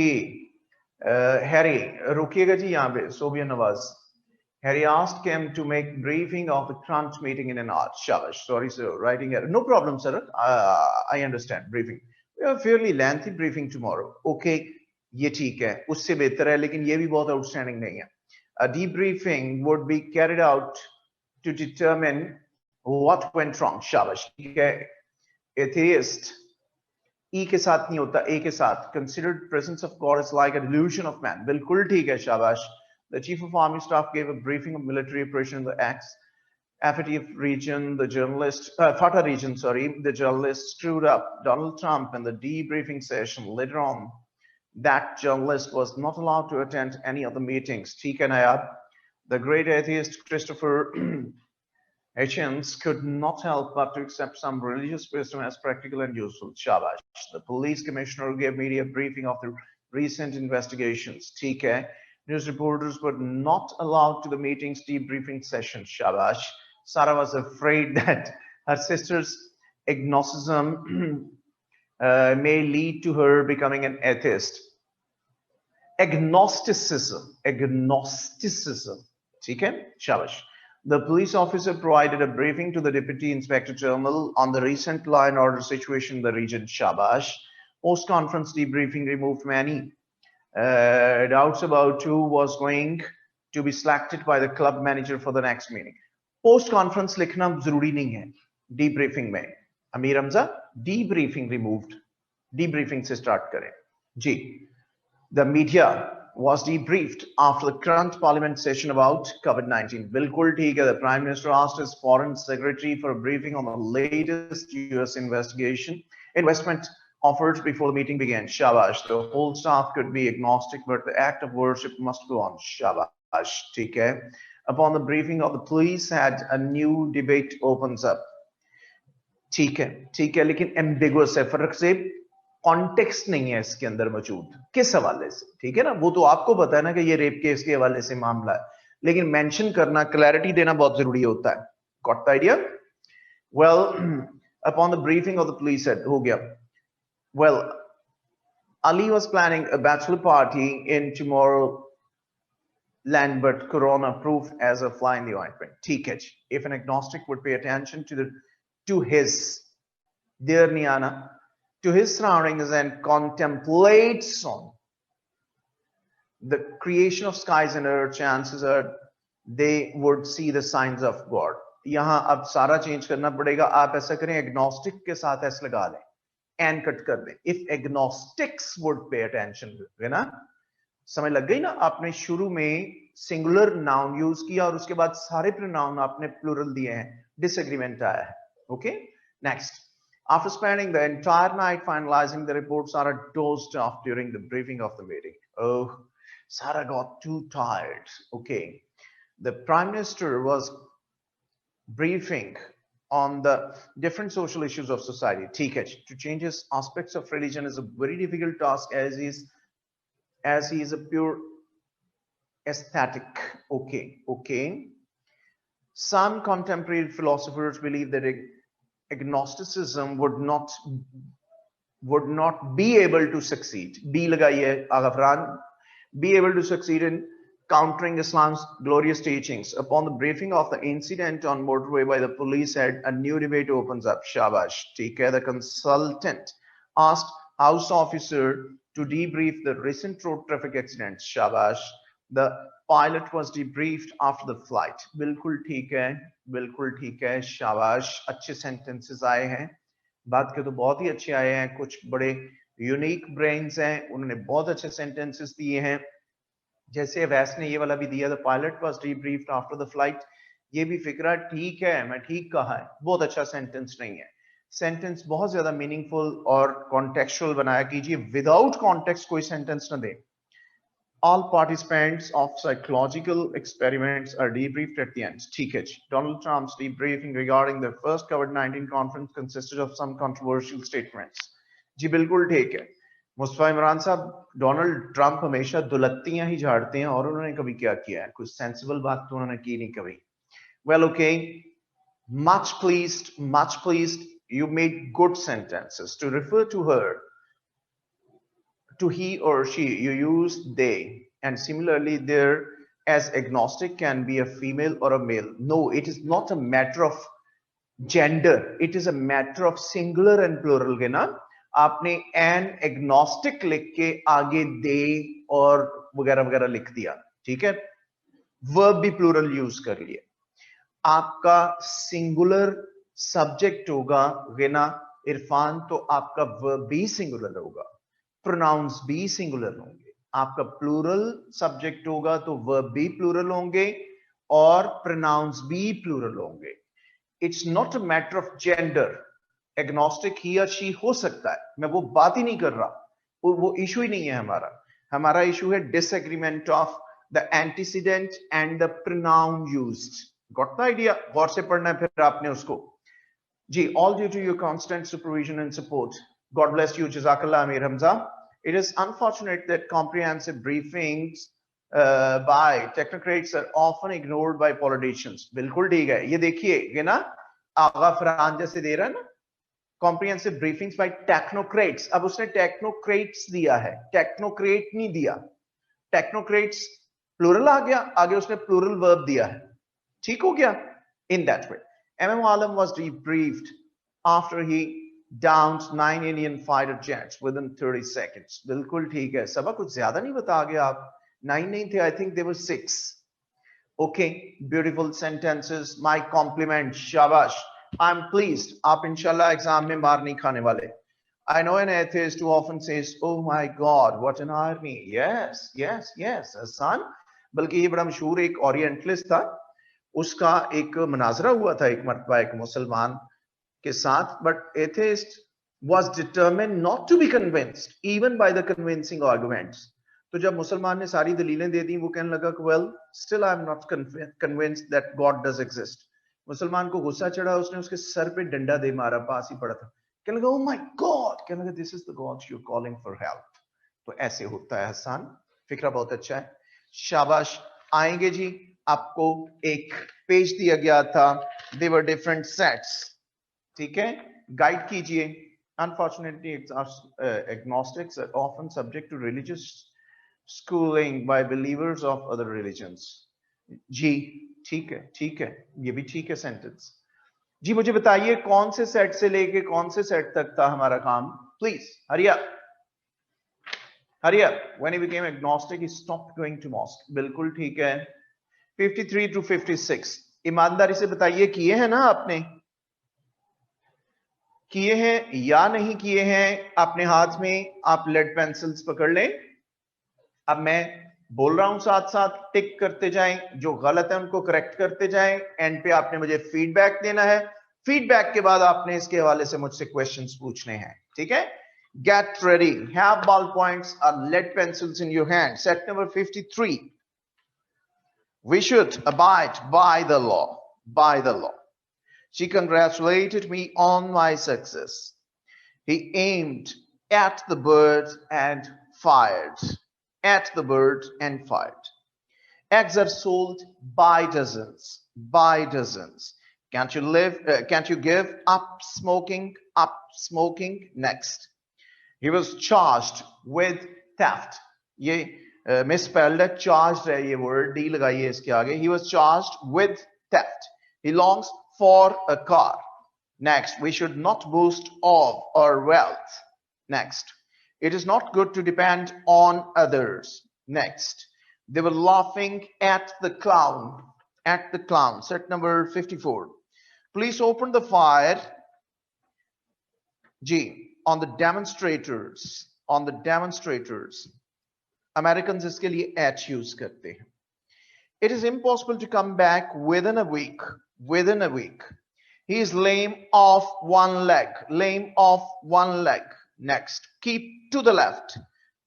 हैरी रुकिएगा जी यहाँ पे. Sobia Nawaz. Harry asked him to make briefing of the Trump meeting in an hour. Shabash. Sorry, sir. Writing error. No problem, sir. I understand. Briefing. We have a fairly lengthy briefing tomorrow. Okay. ये ठीक है. उससे बेहतर है, लेकिन ये भी बहुत outstanding नहीं है. A debriefing would be carried out to determine what went wrong. Shabash. ठीक है. Atheist. E के साथ नहीं होता, A के साथ. Considered presence of God is like a delusion of man. बिल्कुल ठीक है. शाबाश. The chief of army staff gave a briefing of military operation in the Afetef region. The journalist, Fatah region, sorry. The journalist screwed up Donald Trump in the debriefing session. Later on, that journalist was not allowed to attend any of the meetings. Theek hai Nayab. The great atheist Christopher Hitchens could not help but to accept some religious wisdom as practical and useful. Shabash. The police commissioner gave media a briefing of the recent investigations. Theek hai. News reporters were not allowed to the meeting's debriefing session. Shabash. Sarah was afraid that her sister's agnosticism may lead to her becoming an atheist. Agnosticism. Okay? Shabash. The police officer provided a briefing to the Deputy Inspector General on the recent law and order situation in the region. Shabash. Post-conference debriefing removed many doubts about who was going to be selected by the club manager for the next meeting. Post conference लिखना जरूरी नहीं है debriefing में. Amir Hamza, debriefing removed, debriefing से start करें जी. The media was debriefed after the current parliament session about COVID-19. बिल्कुल ठीक है. The Prime Minister asked his foreign secretary for a briefing on the latest US investment offers before the meeting began. Shabash. The whole staff could be agnostic, but the act of worship must go on. Shabash. ठीक है. Upon the briefing of the police, had a new debate opens up. ठीक है, लेकिन ambiguous है. फर्क से context नहीं है इसके अंदर मौजूद, किस हवाले से, ठीक है ना. वो तो आपको पता है ना कि ये रेप केस के हवाले से मामला है, लेकिन मेंशन करना, क्लैरिटी देना बहुत जरूरी होता है. Got the idea? Well, upon the briefing of the police head, हो गया. Well, Ali was planning a bachelor party in Tomorrowland, but corona proof as a fly in the ointment. ठीक है जी. If an agnostic would pay attention to his, dear Niana, to his surroundings and contemplates on the creation of skies and earth, chances are they would see the signs of God. यहां अब सारा change करना पड़ेगा. आप ऐसा करें, agnostic के साथ ऐसा लगा लें, एंड कट कर दें. If agnostics would pay attention, है ना, समझ लग गई ना. आपने शुरू में सिंगुलर नाउन यूज किया और उसके बाद सारे प्रोनाउन आपने प्लूरल दिए हैं. डिसएग्रीमेंट आया है. Okay, next. After spending the entire night finalizing the report, Sarah dozed off during the briefing of the meeting. Oh, Sarah got too tired. Okay. The Prime Minister was briefing on the different social issues of society. To change his aspects of religion is a very difficult task as he is a pure aesthetic. Okay. Some contemporary philosophers believe that agnosticism would not be able to succeed. Be लगाइए Agafran, be able to succeed in countering Islam's glorious teachings. Upon the briefing of the incident on motorway by the police head, a new debate opens up. Shabash. ठीक है. The consultant asked House officer to debrief the recent road traffic accidents. Shabash. The pilot was debriefed after the flight. बिल्कुल ठीक है. शाबाश. अच्छे sentences आए हैं. बात के तो बहुत ही अच्छे आए हैं. कुछ बड़े यूनिक ब्रेन्स हैं, उन्होंने बहुत अच्छे सेंटेंसेस दिए हैं. जैसे वैस ने ये वाला भी दिया, the pilot was debriefed after the flight. ये भी फिक्रा ठीक है, मैं ठीक कहा है. बहुत अच्छा सेंटेंस नहीं है. सेंटेंस बहुत ज्यादा मीनिंगफुल और कॉन्टेक्चुअल बनाया कीजिए. विदाउट कॉन्टेक्स्ट कोई सेंटेंस न दे. All participants of psychological experiments are debriefed at the end. ठीक है जी. Donald Trump's debriefing regarding the first COVID-19 conference consisted of some controversial statements. जी बिल्कुल ठीक है. मुस्तफा इमरान साहब, डोनाल्ड ट्रंप हमेशा दुलत्तियां ही झाड़ते हैं, और उन्होंने कभी क्या किया है? कुछ सेंसिबल बात तो उन्होंने की नहीं कभी. Well, okay. Much pleased. You made good sentences. To refer to her, to he or she, you use they. And similarly, there as agnostic can be a female or a male. No, it is not a matter of gender. It is a matter of singular and plural. के ना आपने an agnostic लिख के आगे they और वगैरह वगैरह लिख दिया. ठीक है. verb भी plural यूज कर लिया. आपका सिंगुलर सब्जेक्ट होगा गिना इरफान, तो आपका verb भी सिंगुलर होगा, प्रोनाउंस भी सिंगुलर होंगे. आपका प्लूरल सब्जेक्ट होगा तो वर्ब भी प्लूरल होंगे और प्रोनाउंस भी प्लूरल होंगे. It's not a matter of gender. Agnostic he या शी हो सकता है, मैं वो बात ही नहीं कर रहा, वो इशू ही नहीं है हमारा. हमारा इशू है disagreement of the antecedent and the pronoun used. Got the idea? गौर से पढ़ना है फिर आपने उसको. जी. All due to your constant supervision and support. God bless you. Jazakallah, Amir Hamza. It is unfortunate that comprehensive briefings by technocrats are often ignored by politicians. बिल्कुल ठीक है. ये देखिए ये ना आगा फरहान जैसे दे रहा है ना, comprehensive briefings by technocrats. अब उसने technocrats दिया है, technocrat नहीं दिया. Technocrats plural आ गया, आगे उसने plural verb दिया है. ठीक हो गया? In that way. MM Alam was debriefed after he downed 9 Indian fighter jets within 30 seconds. बिल्कुल ठीक है. सबा कुछ ज्यादा नहीं बता गए आप. 9 नहीं थे, I think they were 6. Okay, beautiful sentences. My compliments. Shabash. I'm pleased. आप इंशाल्लाह एग्जाम में मार नहीं खाने वाले. I know an atheist who often says, "Oh my God, what an irony." Yes, yes, yes, son. बल्कि ये बड़ा मशहूर एक ओरिएंटलिस्ट था. उसका एक मनाजरा हुआ था एक मर्तबा एक मुसलमान के साथ, but atheist was determined not to be convinced even by the convincing arguments. तो जब मुसलमान ने सारी दलीलें दे दी, वो कहने लगा कि well, still I am not convinced that God does exist. मुसलमान को गुस्सा चढ़ा, उसने उसके सर पे डंडा दे मारा, पास ही पड़ा था. कहने लगा, oh my God, कहने लगा, this is the God you're calling for help. तो ऐसे होता है हसन. फिक्रा बहुत अच्छा है. शाबाश. आएंगे जी. आपको एक पेज दिया गया था. They were different sets. ठीक है, गाइड कीजिए. Unfortunately, agnostics are often subject to religious schooling by believers of other religions. जी ठीक है, ठीक है, ये भी ठीक है सेंटेंस. जी मुझे बताइए कौन से सेट से लेके कौन से सेट तक था हमारा काम. Please hurry up. Hurry up. When he became agnostic, he stopped going to mosque. बिल्कुल ठीक है. 53 to 56. ईमानदारी से बताइए किए हैं ना आपने? किए हैं या नहीं किए हैं? अपने हाथ में आप लेड पेंसिल्स पकड़ लें. अब मैं बोल रहा हूं, साथ साथ टिक करते जाएं. जो गलत है उनको करेक्ट करते जाएं. एंड पे आपने मुझे फीडबैक देना है. फीडबैक के बाद आपने इसके हवाले से मुझसे क्वेश्चंस पूछने हैं. ठीक है. Get ready. Have ballpoints or lead pencils in your hand. Set number 53. We should abide by the law. By the law. She congratulated me on my success. He aimed at the bird and fired. At the bird and fired. Eggs are sold by dozens. By dozens. Can't you give up smoking? Up smoking. Next. He was charged with theft. ये misspelled है, charged है ये word, D लगाइए इसके आगे. He was charged with theft. He longs for a car. Next, we should not boast of our wealth. Next, it is not good to depend on others. Next, they were laughing at the clown. At the clown. Set number 54. Please open the fire. G. On the demonstrators. On the demonstrators. Americans इसके लिए at use करते हैं. It is impossible to come back within a week. Within a week. He is lame of one leg. Lame of one leg. Next. Keep to the left.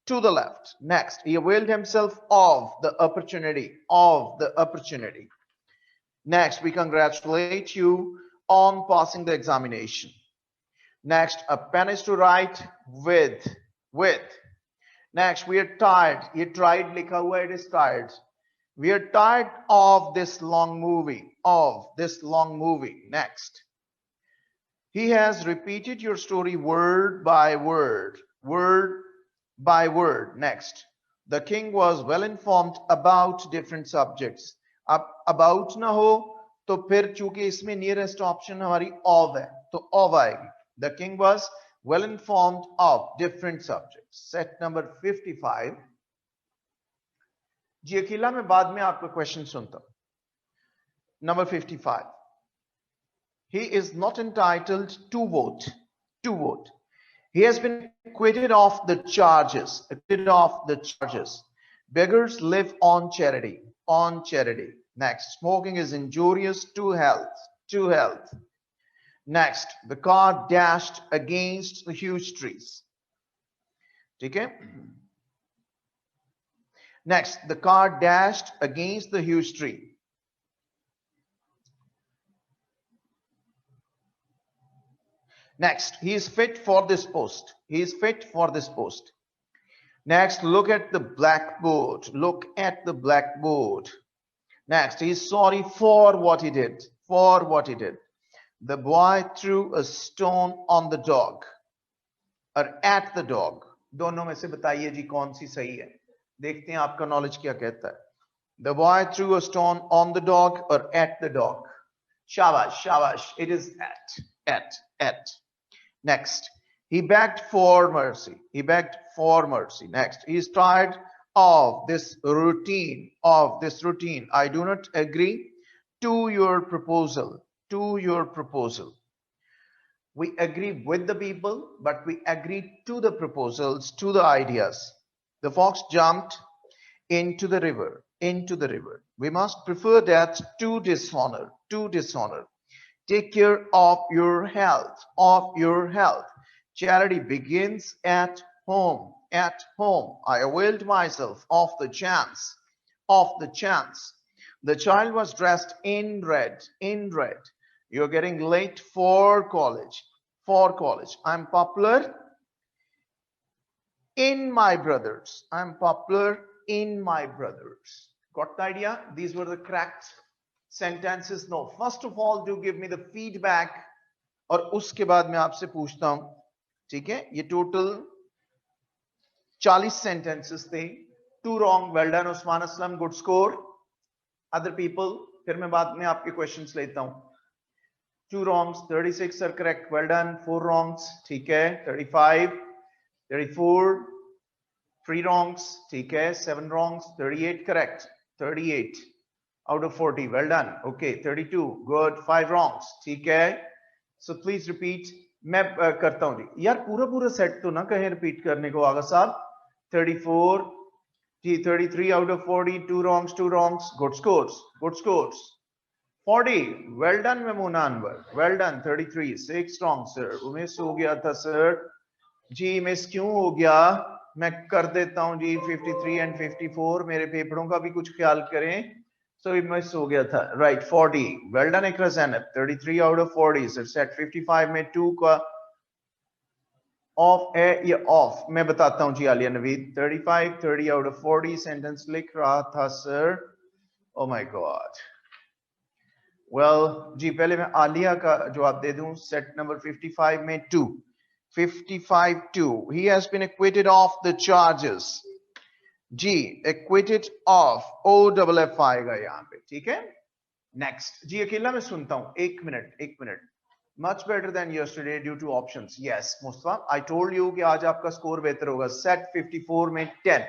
To the left. Next. He availed himself of the opportunity. Of the opportunity. Next. We congratulate you on passing the examination. Next, a pen is to write with. Next, we are tired. ये tried लिखा हुआ, it is tired. We are tired of this long movie. Of this long movie. Next. He has repeated your story word by word. Word by word. Next. The king was well informed about different subjects. अब about ना हो तो फिर चूंकि इसमें nearest option हमारी of है तो of आएगी. The king was well informed of different subjects. Set number 55. जी अकेला मैं बाद में आपका क्वेश्चन सुनता हूं. Number 55. He is not entitled to vote. To vote. He has been acquitted of the charges. Acquitted of the charges. Beggars live on charity. On charity. Next. Smoking is injurious to health. To health. Next, the car dashed against the huge trees. Okay? Next, the car dashed against the huge tree. Next, he is fit for this post. He is fit for this post. Next, look at the blackboard. Look at the blackboard. Next, he is sorry for what he did. For what he did. The boy threw a stone on the dog or at the dog. दोनों में से बताइए जी कौन सी सही है. देखते हैं आपका नॉलेज क्या कहता है. The boy threw a stone on the dog or at the dog. Shabash, shabash. It is at. Next, he begged for mercy. He begged for mercy. Next, he is tired of this routine. Of this routine. I do not agree to your proposal. to your proposal. We agree with the people, but we agree to the proposals, to the ideas. The fox jumped into the river, into the river. We must prefer death to dishonor, to dishonor. Take care of your health, of your health. Charity begins at home, at home. I availed myself of the chance, of the chance. The child was dressed in red, in red. You're getting late for college, for college. I'm popular in my brothers. I'm popular in my brothers. Got the idea? These were the cracked sentences. No, first of all, do give me the feedback. और उसके बाद मैं आपसे पूछता हूं, ठीक है? ये टोटल 40 sentences थे. 2 wrong. Well done, Usman Aslam. Good score. Other people. फिर मैं बाद में आपके questions लेता हूं. 2 wrongs. 36 are correct. Well done. 4 wrongs. ठीक है? 35, 34. 3 wrongs. ठीक है? 7 wrongs. 38 correct. 38 out of 40. Well done. Okay. 32. Good. 5 wrongs. ठीक है? So please repeat. मैं करता हूं जी. यार पूरा सेट तो ना कहें रिपीट करने को. आगा साहब 34, 33 out of 40. 2 wrongs, 2 wrongs. Good scores. Good scores. 40. Well done, Memuna Anwar. Well done. 33. 6 wrong, sir. Miss हो गया था सर जी. मिस क्यों हो गया? मैं कर देता हूं जी. 53 and 54. मेरे पेपरों का भी कुछ ख्याल करें. So it miss हो गया था. Right. 40. Well done, Ikra Zainab. 33 out of 40. So set 55 में 2 का ऑफ है या ऑफ? मैं बताता हूं जी. Aliya Naveed 35, 30 out of 40 sentence लिख रहा था sir. Oh my God. Well जी, पहले मैं आलिया का जवाब दे दूं. सेट नंबर 55 में 2. 55 2. He has been acquitted of the charges. Ji, acquitted of. OFF आएगा यहां पे. ठीक है? नेक्स्ट जी. अकेला मैं सुनता हूं. एक minute. Much better than yesterday due to options. Yes, Mustafa, I told you कि आज आपका स्कोर बेहतर होगा. Set 54 में 10.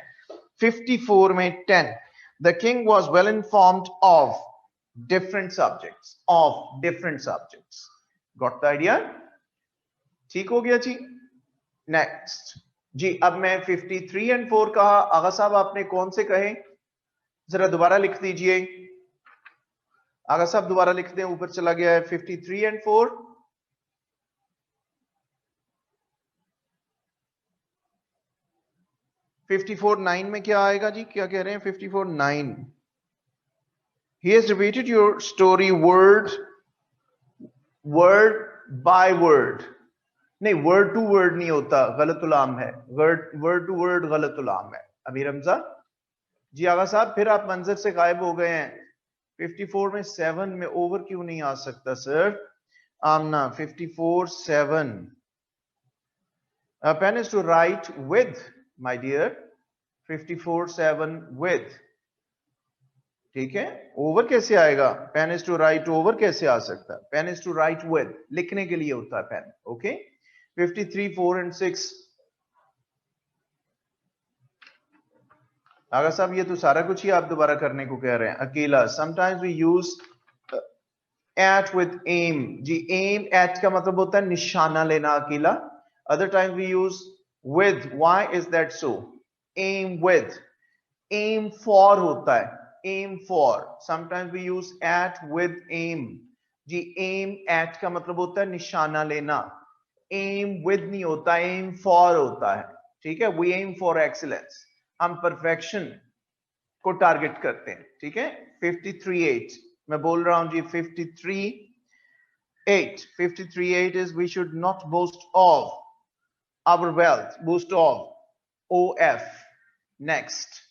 54 में 10. The king was well informed of different subjects. Of different subjects. Got the idea? ठीक हो गया जी. Next. जी, अब मैं 53 and 4 कहा. आगा साहब आपने कौन से कहे? जरा दोबारा लिख दीजिए. आगा साहब दोबारा लिख दें. ऊपर चला गया है. 53 and 4. 54 9 में क्या आएगा जी? क्या कह रहे हैं? 54 9. He has repeated your story word by word. नहीं, word to word नहीं होता. गलतुलाम है. word to word गलतुलाम है. अभी रमजा जी. आगा साहब फिर आप मंजर से गायब हो गए हैं. 54 में 7 में ओवर क्यों नहीं आ सकता sir? Amna 54 7. A pen is to write with, my dear. 54 7 with. ठीक है? ओवर कैसे आएगा? Pen is to write over कैसे आ सकता है? Pen is to write with. लिखने के लिए होता है पेन. ओके. 53 4 and 6. आगा साहब ये तो सारा कुछ ही आप दोबारा करने को कह रहे हैं. अकेला. Sometimes we use at with aim. जी, एम एट का मतलब होता है निशाना लेना. अकेला. Other times we use with. Why is that so? Aim with. Aim for होता है. aim for. Sometimes we use at with aim. Ji, aim at का मतलब होता है निशाना लेना. aim with नहीं होता, aim for होता है. ठीक है? We aim for excellence. हम perfection को टारगेट करते हैं. ठीक है? 53 8. मैं बोल रहा हूं जी. 53 8. 53 8 is we should not boast of our wealth. Boast of. OF. Next.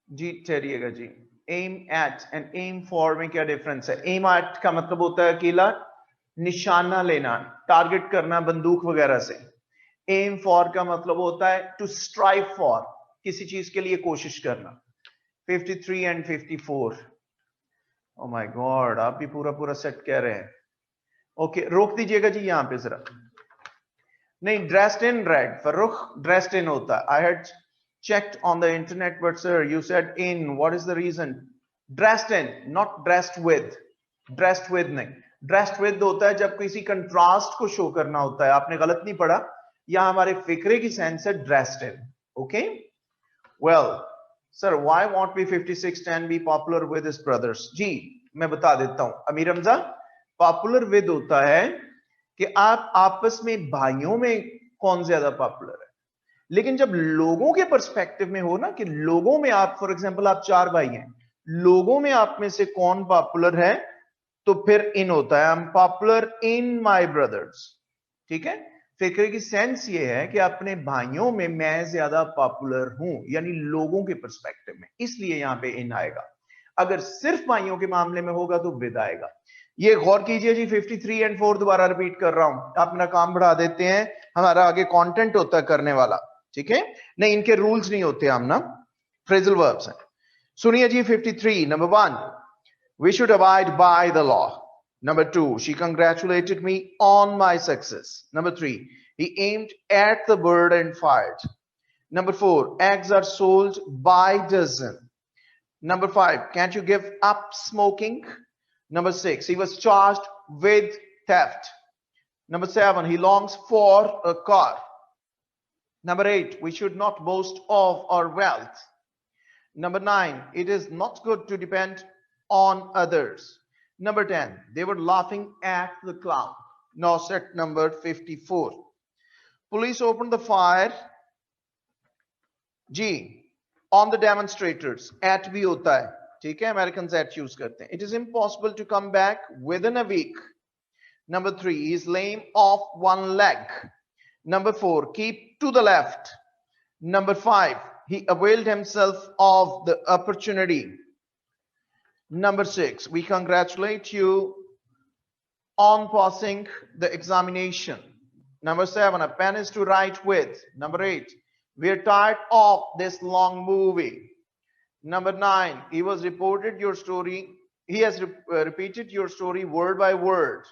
जी ठहरिएगा जी. M eight and M four में क्या डिफरेंस है? एम एट का मतलब होता है अकेला निशाना लेना, टारगेट करना बंदूक वगैरह से. एम फॉर का मतलब होता है टू स्ट्राइव फॉर, किसी चीज के लिए कोशिश करना. 53 एंड 54. ओ माय गॉड, आप भी पूरा सेट कह रहे हैं. ओके, रोक दीजिएगा जी यहां पे जरा. नहीं, dressed in red. Farrukh dressed in होता है. I had checked on the internet, but sir, you said in. What is the reason? Dressed in, not dressed with. Dressed with नहीं, ड्रेस्ड विद होता है जब किसी कंट्रास्ट को शो करना होता है। आपने गलत नहीं पढ़ा, यहां हमारे फिक्रे की सेंस है dressed in. Okay, well sir why won't be 5610 be popular with his brothers? जी मैं बता देता हूं अमीर हमजा, पॉपुलर विद होता है कि आप आपस में भाइयों में कौन ज्यादा पॉपुलर है। लेकिन जब लोगों के पर्सपेक्टिव में हो ना, कि लोगों में आप, फॉर एग्जांपल आप 4 भाई हैं, लोगों में आप में से कौन पॉपुलर है, तो फिर इन होता है, I am popular in my brothers. ठीक है, फिक्र की सेंस ये है कि अपने भाइयों में मैं ज्यादा पॉपुलर हूं, यानी लोगों के पर्सपेक्टिव में, इसलिए यहां पे इन आएगा। अगर सिर्फ भाइयों के मामले में होगा तो विद आएगा। ये गौर कीजिए जी, 53 एंड 4 दोबारा रिपीट कर रहा हूं, आप मेरा काम बढ़ा देते हैं, हमारा आगे कंटेंट होता है करने वाला। ठीक है, नहीं इनके रूल्स नहीं होते हम ना, फ्रेजल वर्ब्स हैं। सुनिए जी 53, number 1, we should abide by the law. Number 2, she congratulated me on my success. Number 3, he aimed at the bird and fired. Number 4, eggs are sold by dozen. Number 5, can't you give up smoking? Number 6, he was charged with theft. Number 7, he longs for a car. Number 8, we should not boast of our wealth. Number 9, it is not good to depend on others. Number 10, they were laughing at the clown. Now set number 54. Police opened the fire, G, on the demonstrators. At भी होता है, ठीक है, Americans at use करते हैं. It is impossible to come back within a week. Number 3, he is lame of one leg. Number 4, keep to the left. Number 5, he availed himself of the opportunity. Number 6, we congratulate you on passing the examination. Number 7, a pen is to write with. Number 8, we are tired of this long movie. Number 9, he has repeated your story word by word.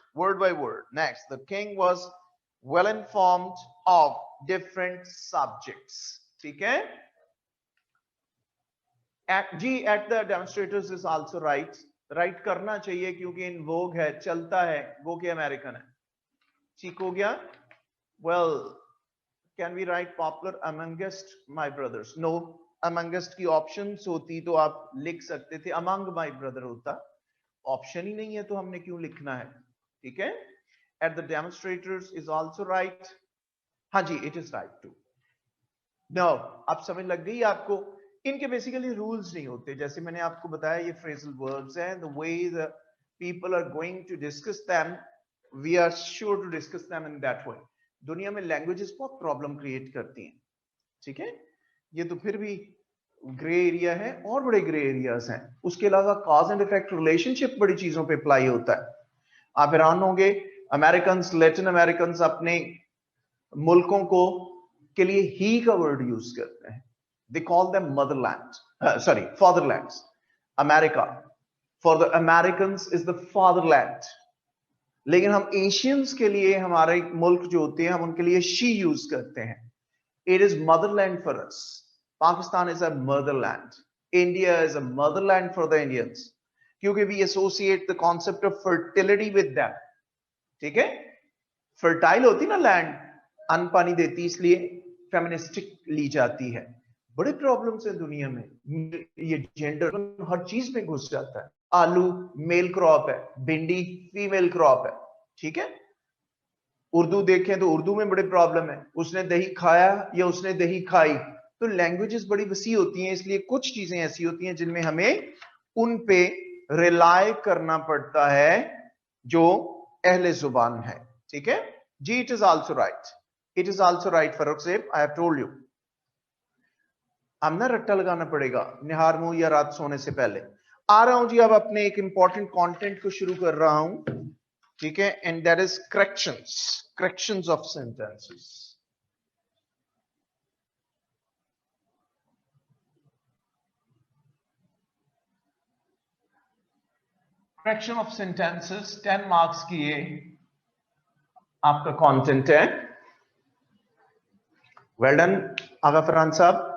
Next, the king was well informed of different subjects. ठीक है, जी at the demonstrators is also right, write करना चाहिए क्योंकि इन वोग है, चलता है, वो के अमेरिकन है। ठीक हो गया, well can we write popular amongst my brothers? No, amongst की ऑप्शंस होती तो आप लिख सकते थे, अमंग माय ब्रदर होता, ऑप्शन ही नहीं है तो हमने क्यों लिखना है? ठीक है, at the demonstrators is also right, हाँ जी it is right too. No, अब समझ लग गई आपको, इनके बेसिकली रूल्स नहीं होते, जैसे मैंने आपको बताया ये फ्रेजल वर्ब्स हैं, the way the people are going to discuss them, we are sure to discuss them in that way. दुनिया में लैंग्वेजेस बहुत प्रॉब्लम क्रिएट करती हैं, ठीक है, ये तो फिर भी ग्रे एरिया है, और बड़े ग्रे एरियाज हैं। उसके अलावा कॉज एंड इफेक्ट रिलेशनशिप बड़ी चीजों पे अप्लाई होता है। आप हैरान होंगे, अमेरिकन, लैटिन अमेरिकन अपने मुल्कों को के लिए ही का वर्ड यूज करते हैं, they call them motherland, fatherlands. America for the Americans is the fatherland. लेकिन हम एशियंस के लिए, हमारे मुल्क जो होते हैं, हम उनके लिए शी यूज करते हैं। It is motherland for us. Pakistan is a motherland. India is a motherland for the Indians, क्योंकि we associate the concept of fertility with them. ठीक है, फर्टाइल होती ना लैंड, अन्न पानी देती, इसलिए फेमिनिस्टिक ली जाती है। बड़े प्रॉब्लम्स है दुनिया में, ये जेंडर हर चीज में घुस जाता है। आलू मेल क्रॉप है, भिंडी फीमेल क्रॉप है, ठीक है। उर्दू देखें तो उर्दू में बड़े प्रॉब्लम है, उसने दही खाया या उसने दही खाई। तो लैंग्वेजेस बड़ी वसी होती हैं, इसलिए कुछ चीजें ऐसी होती हैं जिनमें हमें उन पे रिलाय करना पड़ता है जो अहले जुबान है, ठीक है जी। It is also right, it is also right Farrukh सेब, आई हैव टोल्ड यू। अब ना रट्टा लगाना पड़ेगा निहार मुंह या रात सोने से पहले। आ रहा हूं जी, अब अपने एक इंपॉर्टेंट कंटेंट को शुरू कर रहा हूं, ठीक है, and that is corrections of sentences. Correction of sentences 10 marks की ये आपका कंटेंट है। वेल डन आगा फरहान साहब।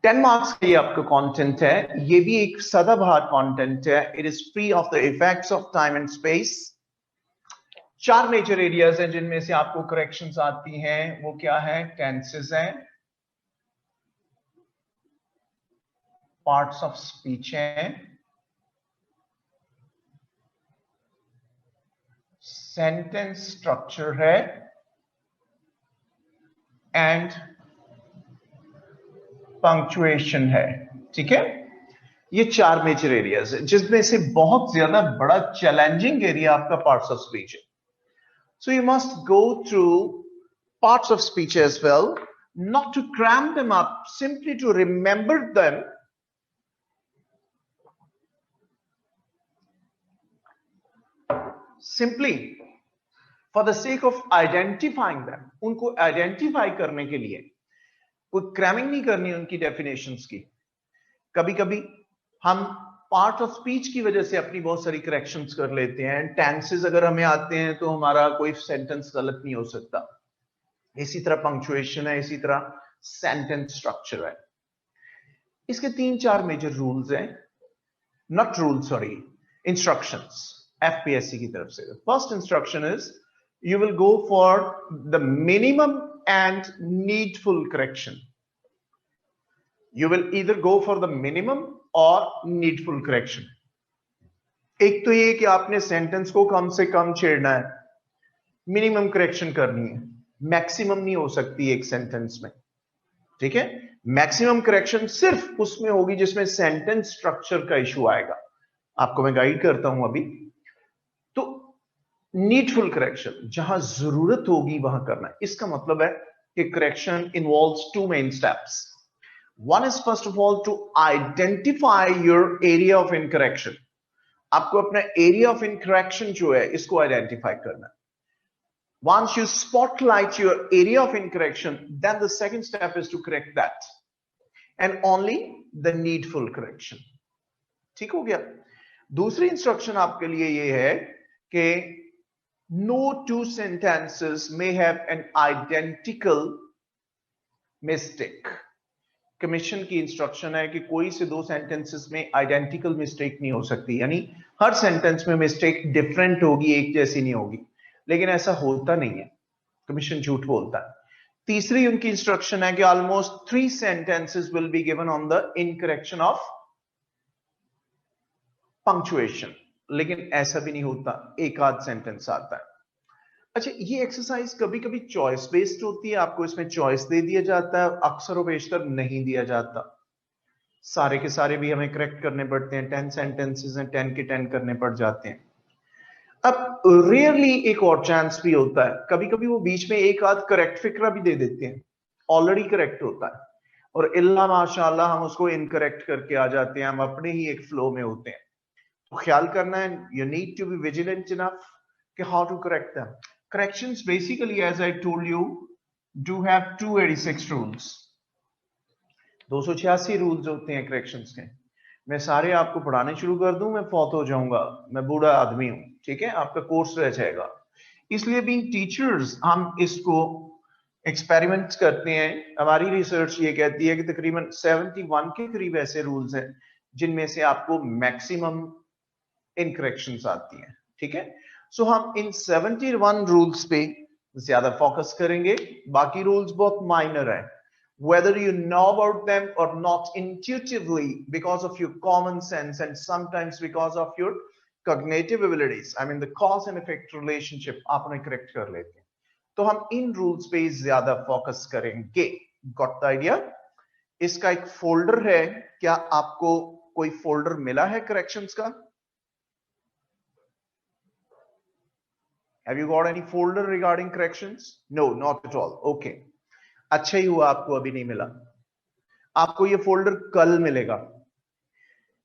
10 मार्क्स का ये आपका कंटेंट है, ये भी एक सदाबहार कंटेंट है। It is free of the effects of time and space. 4 major areas हैं जिनमें से आपको करेक्शंस आती हैं, वो क्या है? टेंसेस हैं, पार्ट्स ऑफ स्पीच हैं, सेंटेंस स्ट्रक्चर है, एंड पंक्चुएशन है। ठीक है, ये 4 मेजर एरियाज है, जिसमें से बहुत ज्यादा बड़ा चैलेंजिंग एरिया आपका पार्ट्स ऑफ स्पीच है। So you must go through parts of speech as well, not to cram them up, simply to remember them, simply for the sake of identifying them, उनको identify करने के लिए। कोई cramming नहीं करनी उनकी definitions की। कभी कभी हम पार्ट ऑफ स्पीच की वजह से अपनी बहुत सारी करेक्शंस कर लेते हैं। टेंसेस अगर हमें आते हैं तो हमारा कोई सेंटेंस गलत नहीं हो सकता। इसी तरह पंक्चुएशन है, इसी तरह सेंटेंस स्ट्रक्चर है। इसके 3-4 मेजर रूल्स हैं, not rules, sorry, instructions FPSC की तरफ से। First instruction is you will go for the minimum and needful correction. You will either go for the minimum or needful correction. एक तो ये कि आपने सेंटेंस को कम से कम छेड़ना है, मिनिमम करेक्शन करनी है, मैक्सिमम नहीं हो सकती एक सेंटेंस में। ठीक है, मैक्सिमम करेक्शन सिर्फ उसमें होगी जिसमें सेंटेंस स्ट्रक्चर का इशू आएगा। आपको मैं गाइड करता हूं अभी। तो नीडफुल करेक्शन जहां जरूरत होगी वहां करना है। इसका मतलब है कि correction involves 2 main steps. One is first of all to identify your area of incorrection. आपको अपना एरिया ऑफ इनकरेक्शन जो है इसको आइडेंटिफाई करना है। Once you spotlight your area of incorrection, then the second step is to correct that, and only the needful correction. ठीक हो गया? दूसरी इंस्ट्रक्शन आपके लिए ये है कि no two sentences may have an identical mistake. Commission की इंस्ट्रक्शन है कि कोई से 2 सेंटेंसेस में आइडेंटिकल मिस्टेक नहीं हो सकती, यानी हर सेंटेंस में मिस्टेक डिफरेंट होगी, एक जैसी नहीं होगी। लेकिन ऐसा होता नहीं है, कमीशन झूठ बोलता है। तीसरी उनकी इंस्ट्रक्शन है कि almost 3 sentences will be given on the incorrection of punctuation, लेकिन ऐसा भी नहीं होता, एक आध सेंटेंस आता है। अच्छा, ये एक्सरसाइज कभी कभी चॉइस बेस्ड होती है, आपको इसमें चॉइस दे दिया जाता है, अक्सर और बेशतर नहीं दिया जाता। सारे के सारे भी हमें करेक्ट करने पड़ते हैं। 10 सेंटेंसेस हैं, 10 के 10 करने पड़ जाते हैं। अब रियरली एक और चांस भी होता है, कभी कभी वो बीच में एक आध करेक्ट फिक्रा भी दे देते हैं, ऑलरेडी करेक्ट होता है, और इल्ला माशाल्लाह हम उसको इनकरेक्ट करके आ जाते हैं, हम अपने ही एक फ्लो में होते हैं। तो ख्याल करना है, you need to be vigilant enough कि how to correct them. Corrections basically, as I told you, do have 286 rules. 286 rules होते हैं करेक्शंस के। मैं सारे आपको पढ़ाने शुरू कर दूं, मैं फौत हो जाऊंगा, मैं बूढ़ा आदमी हूं। ठीक है, आपका कोर्स रह जाएगा। इसलिए भी टीचर्स हम इसको एक्सपेरिमेंट्स करते हैं। हमारी रिसर्च ये कहती है कि तकरीबन 71 के करीब ऐसे रूल्स हैं जिनमें से आपको मैक्सिमम इनकरेक्शंस आती हैं। ठीक है, सो हम इन 71 रूल्स पे ज्यादा फोकस करेंगे, बाकी रूल्स बहुत माइनर है। Whether you know about them or not intuitively, because of your common sense and sometimes because of your cognitive abilities, I mean the cause and effect relationship, आप उन्हें correct कर लेते हैं। तो हम इन रूल्स पे ज्यादा फोकस करेंगे। Got the idea? इसका एक फोल्डर है, क्या आपको कोई फोल्डर मिला है करेक्शंस का? Have you got any folder regarding corrections? No, not at all. Okay. अच्छा ही हुआ आपको अभी नहीं मिला, आपको ये फोल्डर कल मिलेगा।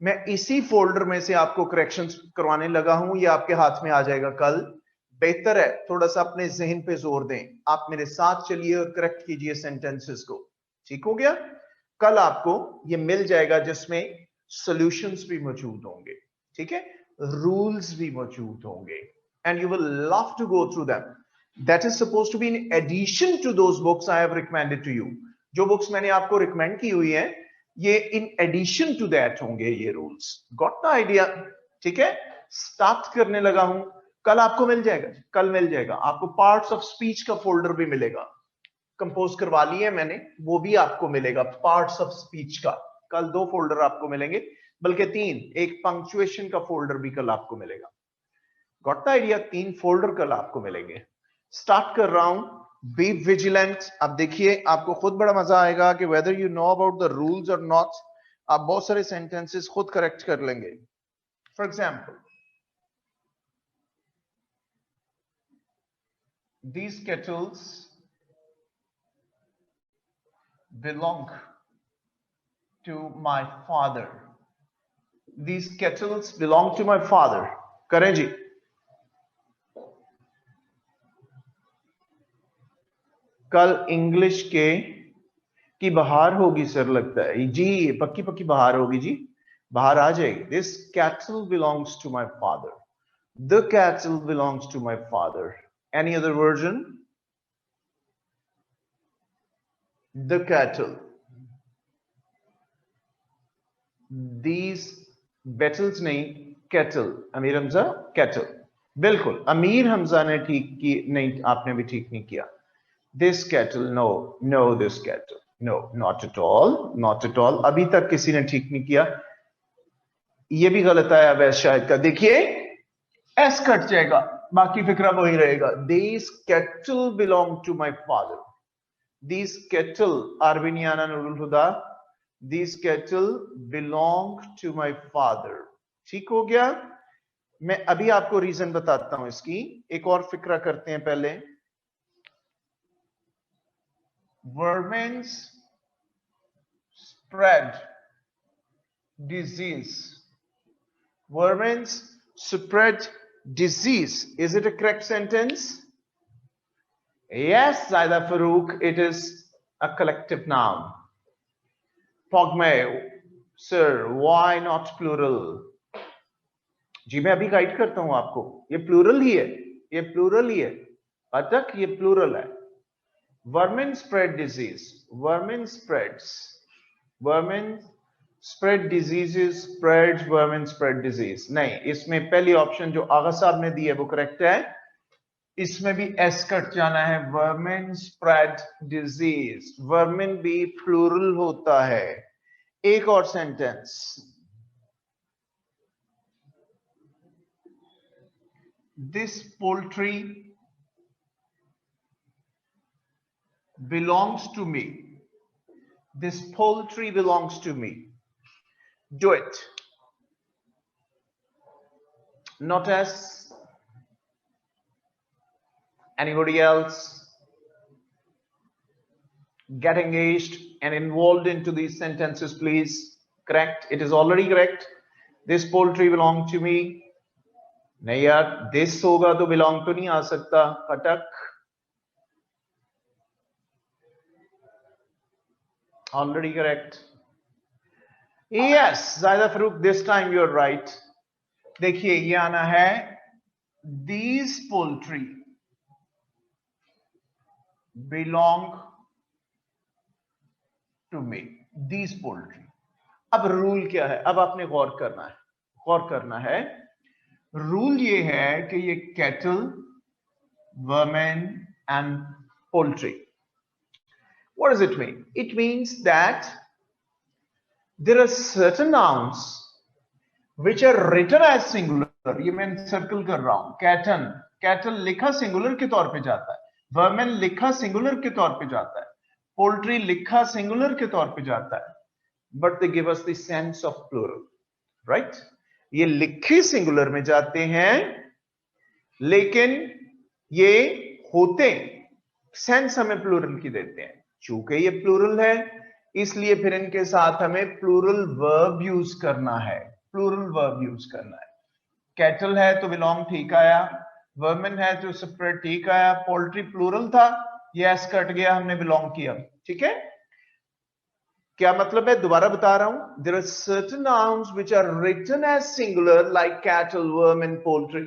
मैं इसी फोल्डर में से आपको करेक्शंस करवाने लगा हूं, ये आपके हाथ में आ जाएगा कल। बेहतर है थोड़ा सा अपने जहन पे जोर दें, आप मेरे साथ चलिए और करेक्ट कीजिए सेंटेंसेस को। ठीक हो गया? कल आपको ये मिल जाएगा जिसमें सॉल्यूशंस भी मौजूद होंगे, ठीक है, रूल्स भी मौजूद होंगे, and you will love to go through them. That is supposed to be in addition to those books I have recommended to you. जो बुक्स मैंने आपको रिकमेंड की हुई हैं, ये इन एडिशन टू दैट होंगे ये रूल्स। Got the idea? ठीक है, स्टार्ट करने लगा हूं। कल आपको मिल जाएगा, कल मिल जाएगा आपको पार्ट्स ऑफ स्पीच का फोल्डर भी मिलेगा, कंपोज करवा लिया मैंने, वो भी आपको मिलेगा पार्ट्स ऑफ स्पीच का। कल 2 फोल्डर आपको मिलेंगे, बल्कि 3, एक पंक्चुएशन का फोल्डर भी कल आपको मिलेगा। Got the idea? 3 फोल्डर कल आपको मिलेंगे। स्टार्ट कर रहा हूं, बी विजिलेंट। अब देखिए आपको खुद बड़ा मजा आएगा कि whether you know about the rules और नॉट, आप बहुत सारे सेंटेंसेस खुद करेक्ट कर लेंगे। For example, these kettles belong to my father. These kettles belong to my father. करें जी। कल इंग्लिश के की बहार होगी सर, लगता है जी, पक्की पक्की बहार होगी जी, बाहर आ जाएगी। This kettle belongs to my father. The kettle belongs to my father. Any other version? The kettle. These bettles नहीं, kettle. अमीर हमजा kettle. बिल्कुल, अमीर हमजा ने ठीक की नहीं, आपने भी ठीक नहीं किया। This kettle, no, no, this kettle, no, not at all, not at all. अभी तक किसी ने ठीक नहीं किया, ये भी गलत आया वैसे शायद का। देखिए एस कट जाएगा, बाकी फिक्रा वही रहेगा। These kettle belong to my father. These kettle, आरबिनियाना Nurul Huda, these kettle belong to my father. ठीक हो गया? मैं अभी आपको रीजन बताता हूं इसकी, एक और फिक्रा करते हैं पहले। Vermin's spread disease. Vermin's spread disease. Is it a correct sentence? Yes, Zaida Farouk, it is a collective noun. Pogme, sir, why not plural? जी मैं अभी गाइड करता हूं आपको, ये प्लूरल ही है, ये प्लूरल ही है, अटक ये प्लूरल है। Vermin spread disease. Vermin spreads. Vermin spread diseases, spreads, vermin spread disease. नहीं, इसमें पहली ऑप्शन जो आगा साहब ने दी है वो करेक्ट है, इसमें भी एस कट जाना है। Vermin spread disease. Vermin भी प्लूरल होता है। एक और sentence, this poultry belongs to me. This poultry belongs to me. Do it. Not as anybody else. Get engaged and involved into these sentences, please. Correct. It is already correct. This poultry belongs to me. नहीं यार, this होगा तो belong तो नहीं आ सकता, Cuttack. Already correct. Yes, Zaida Farouk, this time you're right. देखिए ये आना है, these poultry belong to me. These poultry. अब रूल क्या है? अब आपने गौर करना है, गौर करना है। रूल ये है कि ये cattle, vermin and poultry. What does it mean? It means that there are certain nouns which are written as singular. ये मैं सर्कल कर रहा हूं। कैटन, कैटल लिखा सिंगुलर के तौर पे जाता है, वर्मेन लिखा सिंगुलर के तौर पे जाता है, पोल्ट्री लिखा सिंगुलर के तौर पे जाता है, but they give us the sense of plural, right? ये लिखे सिंगुलर में जाते हैं, लेकिन ये होते सेंस हमें प्लूरल की देते हैं। चूंकि ये प्लूरल है, इसलिए फिर इनके साथ हमें प्लूरल वर्ब यूज करना है, प्लूरल वर्ब यूज करना है। कैटल है तो बिलोंग ठीक आया, वर्मिन है तो स्प्रेड ठीक आया, पोल्ट्री प्लूरल था, यस कट गया, हमने बिलोंग किया। ठीक है, क्या मतलब है? दोबारा बता रहा हूं। There are certain nouns which are written as singular like cattle, vermin, poultry,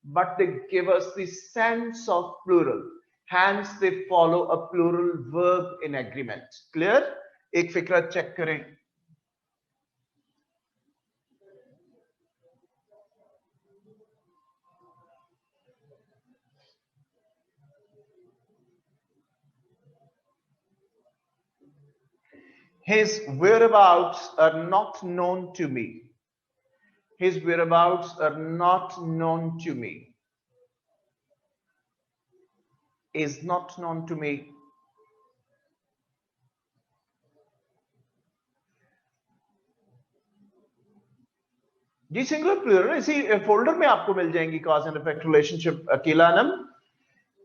but they give us the sense of plural, hence they follow a plural verb in agreement. Clear? एक फिक्रा चेक करें, His whereabouts are not known to me. His whereabouts are not known to me. Is not known to me. जी singular plural इसी folder में आपको मिल जाएंगी cause and effect relationship अकेला नम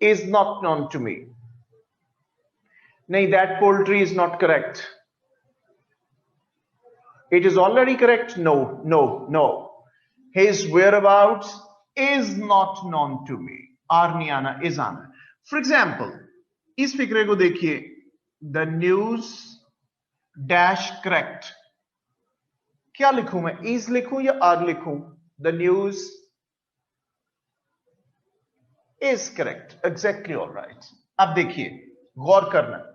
is not known to me. नहीं, that poultry is not correct. It is already correct. No, no, no. His whereabouts is not known to me. Are नहीं आना, is आना. For example, इस फिक्रे को देखिए. The news dash correct. क्या लिखूं मैं? is लिखूं या are लिखूं? The news is correct. Exactly all right. अब देखिए, गौर करना.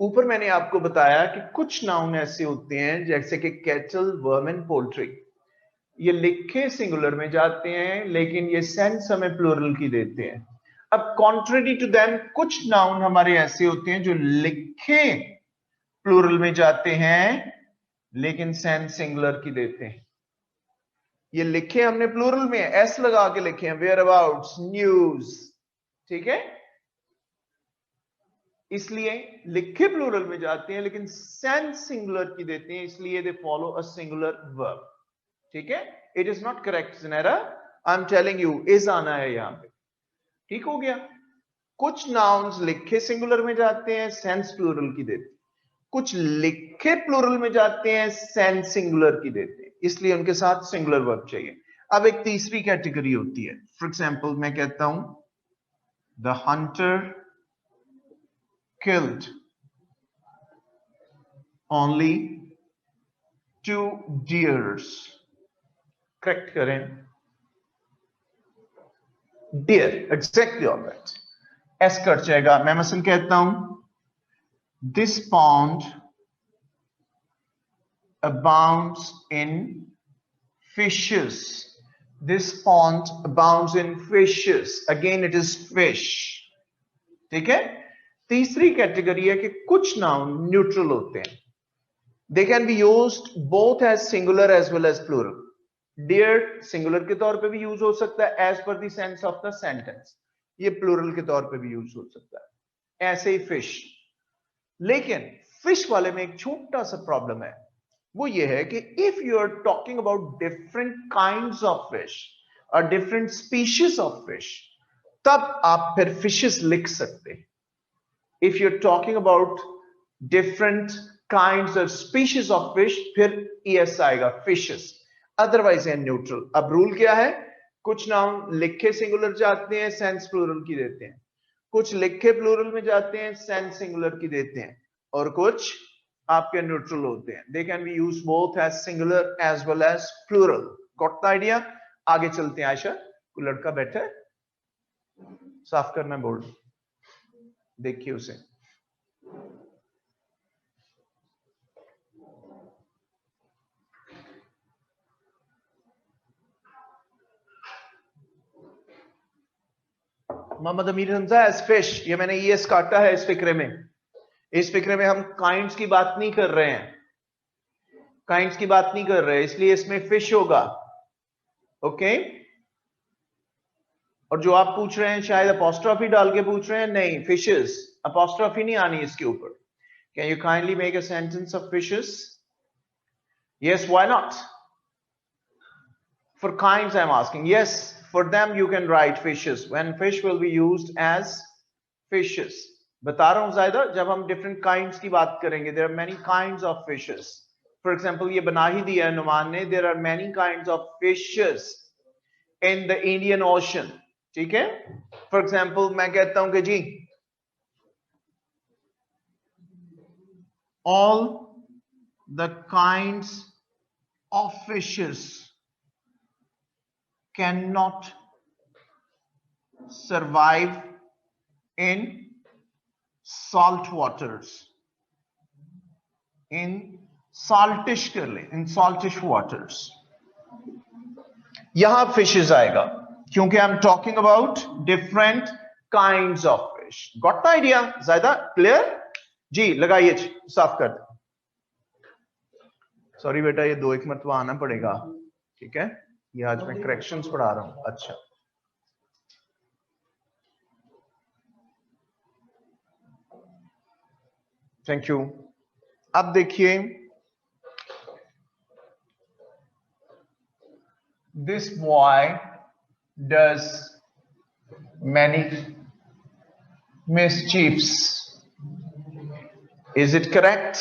ऊपर मैंने आपको बताया कि कुछ नाउन ऐसे होते हैं जैसे कि कैटल, वर्मिन, पोल्ट्री. ये लिखे सिंगुलर में जाते हैं लेकिन ये सेंस हमें प्लूरल की देते हैं. अब कॉन्ट्रेरी टू देम कुछ नाउन हमारे ऐसे होते हैं जो लिखे प्लूरल में जाते हैं लेकिन सेंस सिंगुलर की देते हैं. ये लिखे हमने प्लूरल में एस लगा के लिखे हैं, वेयर अबाउट्स, न्यूज. ठीक है, इसलिए लिखे प्लूरल में जाते हैं लेकिन सेंस सिंगुलर की देते हैं, इसलिए they follow a singular verb. ठीक है, it is not correct Zunaira. I am telling you, is आना है यहां पे. ठीक हो गया. कुछ नाउन्स लिखे सिंगुलर में जाते हैं, सेंस प्लूरल की देते हैं. कुछ लिखे प्लूरल में जाते हैं, सेंस सिंगुलर की देते हैं, इसलिए उनके साथ सिंगुलर वर्ब चाहिए. अब एक तीसरी कैटेगरी होती है. फॉर एग्जाम्पल मैं कहता हूं the Hunter killed only 2 deers. Correct करें. Deer, exactly all right. S cut जाएगा. मैं मसलन कहता हूं this pond abounds in fishes. This pond abounds in fishes. Again it is fish. ठीक है. तीसरी कैटेगरी है कि कुछ नाउन न्यूट्रल होते हैं. They can be used both as singular as well as plural. Dear singular के तौर पे भी यूज हो सकता है as per the sense of the sentence. ये प्लूरल के तौर पे भी यूज हो सकता है. ऐसे ही फिश. लेकिन फिश वाले में एक छोटा सा प्रॉब्लम है. वो ये है कि if you are talking about different kinds of fish और डिफरेंट स्पीशीज ऑफ फिश, तब आप फिर फिशेस लिख सकते हैं. If you're talking about different kinds of species of fish, फिर es आएगा, fishes. Otherwise है neutral. अब रूल क्या है? कुछ नाउन लिखे सिंगुलर जाते हैं, सेंस प्लूरल की देते हैं. कुछ लिखे प्लूरल में जाते हैं, सेंस सिंगुलर की देते हैं. और कुछ आपके न्यूट्रल होते हैं. They can be used both as singular as well as plural. Got the idea? आगे चलते हैं. आयशा, कोई लड़का बैठा है, साफ करना बोर्ड. देखिए उसे. Mohammad Amir Hamza as fish. ये मैंने ईएस काटा है इस फिक्रे में. इस फिक्रे में हम काइंड्स की बात नहीं कर रहे हैं. काइंड्स की बात नहीं कर रहे, इसलिए इसमें फिश होगा. ओके. और जो आप पूछ रहे हैं शायद अपॉस्ट्रोफी डाल के पूछ रहे हैं. नहीं, फिशेस. अपॉस्ट्रोफी नहीं आनी इसके ऊपर. Can you kindly make a sentence of fishes? Yes, why not? For kinds I am asking. Yes, for them you can write fishes when fish will be used as fishes. बता रहा हूं जायदा, जब हम डिफरेंट काइंड्स की बात करेंगे, there are many kinds of fishes. For example ये बना ही दिया है नुमान ने, there are many kinds of fishes in the Indian Ocean. ठीक है. फॉर एग्जाम्पल मैं कहता हूं कि जी all the kinds of fishes cannot survive in salt waters. In saltish कर ले, in saltish waters. यहां फिशेस आएगा क्योंकि I am talking about different kinds of fish. Got the idea? ज्यादा क्लियर जी? लगाइए जी, साफ कर दे। सॉरी बेटा, ये 2-1 मरतबा आना पड़ेगा, ठीक है? ये आज मैं करेक्शंस पढ़ा रहा हूं। अच्छा, थैंक यू। अब देखिए, this boy does many mischiefs. Is it correct?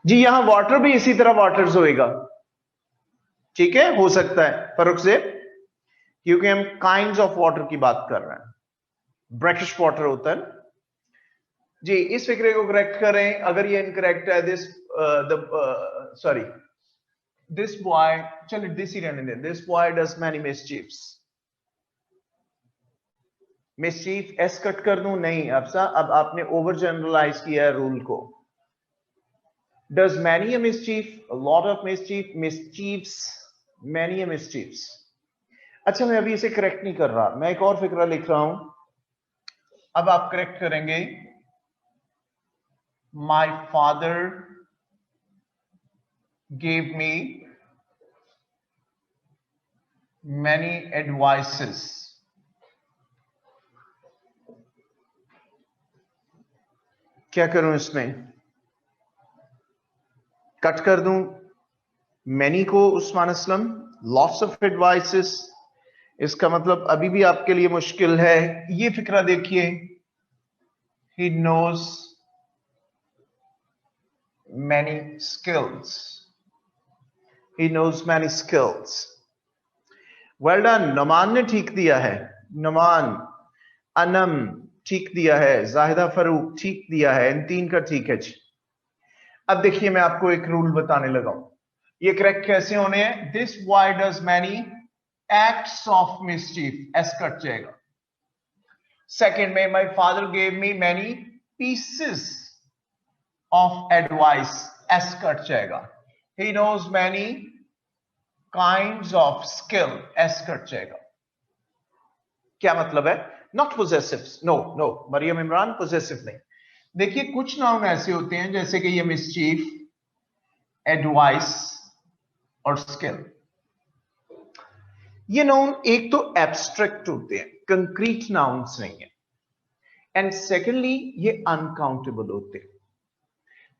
जी यहां वाटर भी इसी तरह वाटर्स होएगा, ठीक है? हो सकता है फर्क से, क्योंकि हम काइंड्स ऑफ वाटर की बात कर रहे हैं। ब्रैकिश वाटर होता है जी। इस फिक्रे को करेक्ट करें अगर ये इनकरेक्ट है। दिस सॉरी, दिस बॉय, चलिए दिस ही रहने दें। This boy does many mischiefs. Mischief S कट कर दूं? नहीं अफसा, अब आपने ओवर जनरलाइज किया है रूल को। Does many a mischief, a lot of mischief, mischiefs, many a mischiefs. अच्छा, मैं अभी इसे करेक्ट नहीं कर रहा, मैं एक और फिक्रा लिख रहा हूं। अब आप करेक्ट करेंगे। My father gave me many advices. क्या करूं इसमें? कट कर दूं मैनी को Usman Aslam? Lots of advices, इसका मतलब अभी भी आपके लिए मुश्किल है। ये फिक्रा देखिए, he knows many skills. He knows many skills. Well done. Naman ने ठीक दिया है, नमान। अनम ठीक दिया है, जाहिदा फरूक ठीक दिया है, इन 3 का ठीक है जी। अब देखिए, मैं आपको एक रूल बताने लगा हूं, ये करेक्ट कैसे होने हैं। This boy does many acts of mischief, S cut जाएगा। सेकेंड में, my father gave me many pieces of advice, S cut जाएगा। He knows many kinds of skill, S cut जाएगा। क्या मतलब है? Not possessive, no no Maryam Imran, possessive नहीं। देखिए, कुछ नाउन ऐसे होते हैं जैसे कि ये मिसचीफ, एडवाइस और स्किल। ये नाउन एक तो एब्स्ट्रैक्ट होते हैं, कंक्रीट नाउन्स नहीं है। एंड सेकेंडली, ये अनकाउंटेबल होते हैं।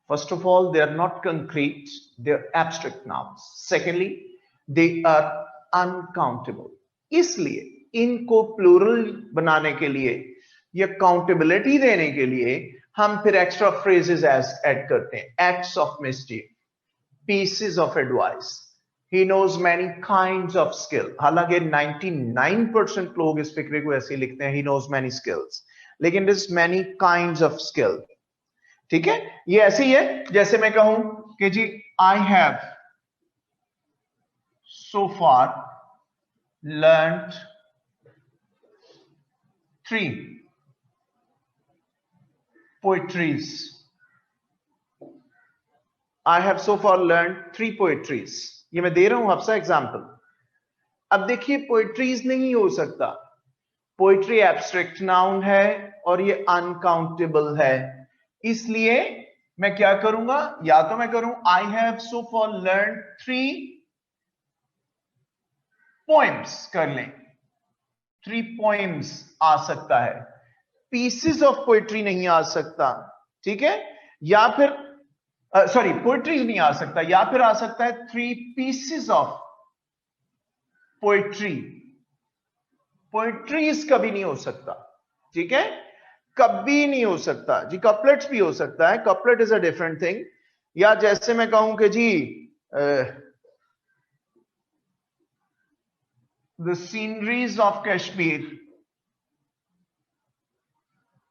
First of all, they are not concrete, they are abstract nouns. Secondly, they are uncountable. इसलिए इनको प्लूरल बनाने के लिए या काउंटेबिलिटी देने के लिए हम फिर एक्स्ट्रा फ्रेजेस ऐड करते हैं। Acts of mischief, pieces of advice, he knows many kinds of skill. हालांकि 99% लोग इस फिक्रे को ऐसे लिखते हैं, ही नोज मैनी स्किल्स, लेकिन this many kinds of skill, ठीक है? ये ऐसे ही है जैसे मैं कहूं कि जी I have so far learned 3 poetries. I have so far learned 3 poetries. ये मैं दे रहा हूं आपसे एग्जाम्पल। अब देखिए, पोएट्रीज नहीं हो सकता, पोएट्री एब्स्ट्रैक्ट नाउन है और ये अनकाउंटेबल है। इसलिए मैं क्या करूंगा, या तो मैं करूं I have so for learn 3 poems कर लें, 3 पोएम्स आ सकता है, पीसेस ऑफ पोएट्री नहीं आ सकता, ठीक है? या फिर सॉरी, पोएट्री नहीं आ सकता, या फिर आ सकता है 3 पीसेस ऑफ पोएट्री। पोएट्रीज कभी नहीं हो सकता, ठीक है? कभी नहीं हो सकता जी। कपलेट्स भी हो सकता है, couplet is a different thing. या जैसे मैं कहूं कि जी the sceneries of Kashmir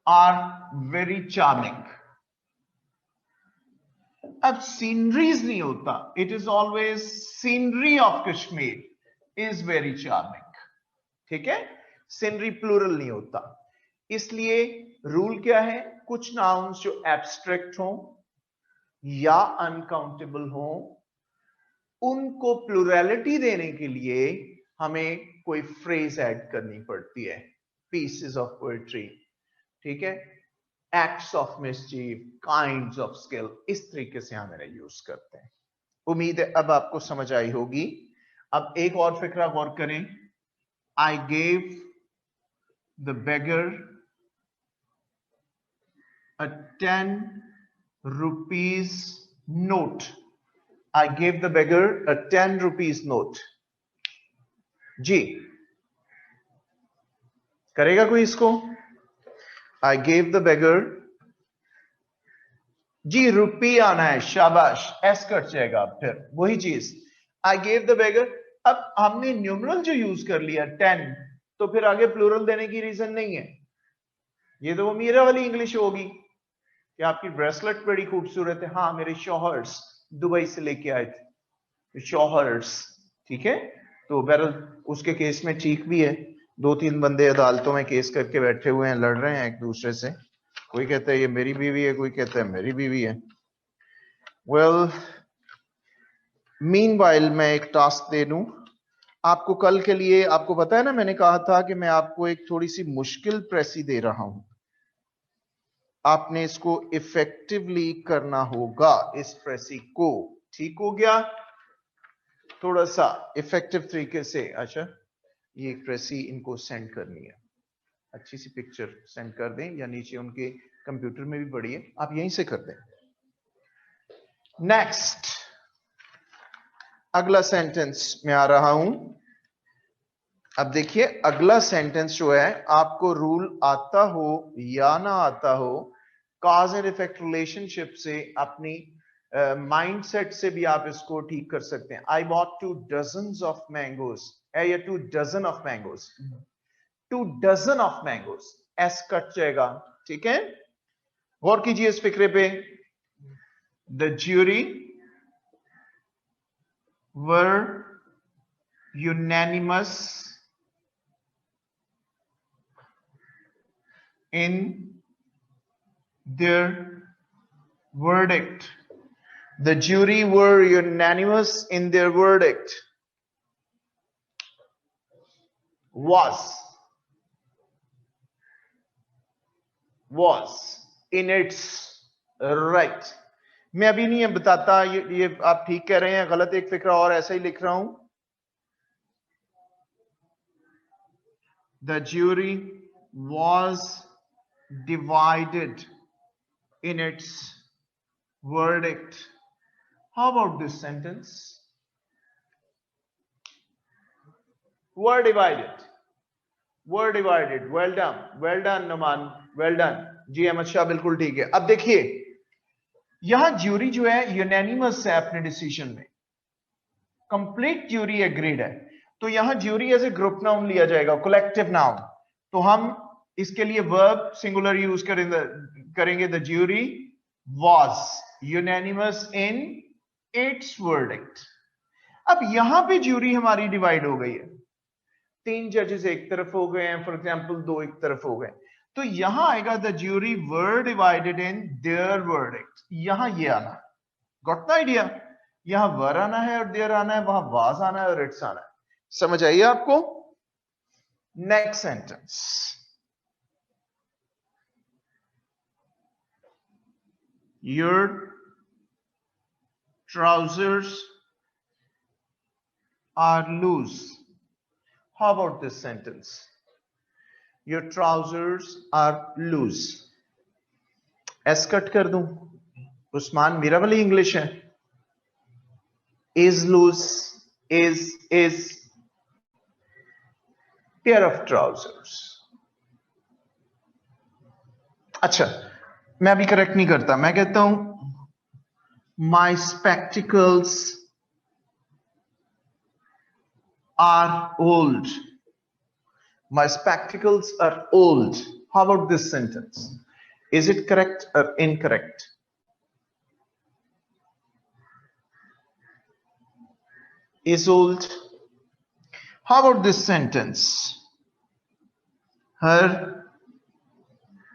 are very charming. अब सीनरीज नहीं होता, it is always scenery of Kashmir is very charming, ठीक है? सीनरी प्लूरल नहीं होता। इसलिए रूल क्या है, कुछ नाउन्स जो एब्स्ट्रैक्ट हो या अनकाउंटेबल हो, उनको प्लुरैलिटी देने के लिए हमें कोई फ्रेज ऐड करनी पड़ती है, पीसेस ऑफ पोएट्री, ठीक है, acts of mischief, kinds of skill, इस तरीके से हम इन्हें यूज करते हैं। उम्मीद है अब आपको समझ आई होगी। अब एक और फिक्रा गौर करें, I gave the beggar a 10 rupees note. I gave the beggar a 10 rupees note. जी, करेगा कोई इसको? I gave the beggar, जी रुपी आना है, शाबाश, एस कट जाएगा फिर वही चीज, I gave the beggar। अब हमने न्यूमरल जो यूज कर लिया 10, तो फिर आगे प्लूरल देने की रीजन नहीं है। ये तो वो मीरा वाली इंग्लिश होगी कि आपकी ब्रेसलेट बड़ी खूबसूरत है, हाँ मेरे शौहर्स दुबई से लेके आए थे, शौहर्स, ठीक है। तो बहरहाल उसके केस में ठीक भी है, 2-3 बंदे अदालतों में केस करके बैठे हुए हैं, लड़ रहे हैं एक दूसरे से, कोई कहता है ये मेरी बीवी है, कोई कहता है मेरी बीवी है। वेल मीनवाइल मैं एक टास्क दे दूं आपको कल के लिए। आपको पता है ना, मैंने कहा था कि मैं आपको एक थोड़ी सी मुश्किल प्रेसी दे रहा हूं, आपने इसको इफेक्टिवली करना होगा, इस प्रेसी को, ठीक हो गया, थोड़ा सा इफेक्टिव तरीके से। अच्छा, ये एक प्रेसी इनको सेंड करनी है, अच्छी सी पिक्चर सेंड कर दें, या नीचे उनके कंप्यूटर में भी पड़ी है, आप यहीं से कर दें। नेक्स्ट, अगला सेंटेंस में आ रहा हूं। अब देखिए अगला सेंटेंस जो है, आपको रूल आता हो या ना आता हो, कॉज एंड इफेक्ट रिलेशनशिप से, अपनी माइंडसेट से भी आप इसको ठीक कर सकते हैं। I bought 2 dozens of mangoes है, या 2 dozen of mangoes, 2 dozen of mangoes, S cut जाएगा, ठीक है। गौर कीजिए इस फिक्रे पे, the jury were unanimous in their verdict. The jury were unanimous in their verdict. Was in its right. मैं अभी नहीं बताता ये आप ठीक कह रहे हैं, गलत एक फिक्रा और ऐसा ही लिख रहा हूं। The jury was divided in its verdict. How about this sentence? Were divided. Were divided. Well done Numan, well done जी अहमद शाह, बिल्कुल ठीक है। अब देखिए यहां ज्यूरी जो है यूनानिमस है अपने डिसीजन में, कंप्लीट ज्यूरी एग्रीड है, तो यहां jury as a group noun लिया जाएगा, कलेक्टिव नाउन। तो हम इसके लिए वर्ब सिंगुलर यूज करेंगे, the jury was unanimous in its verdict. अब यहां पे ज्यूरी हमारी डिवाइड हो गई है, 3 जजेस एक तरफ हो गए हैं, फॉर एग्जांपल 2 एक तरफ हो गए, तो यहां आएगा the jury were divided in their verdict. यहां ये आना, गॉट द आइडिया, यहां वर आना है और देयर आना है, वहां वाज आना है और इट्स आना है। समझ आइए आपको? Next sentence, your trousers are loose. How about this sentence? Your trousers are loose. S कट कर दूं, उस्मान मेरा वाली इंग्लिश है, is loose, is pair of trousers। अच्छा, मैं अभी करेक्ट नहीं करता, मैं कहता हूं my spectacles are old. My spectacles are old. How about this sentence? Is it correct or incorrect? Is old. How about this sentence? Her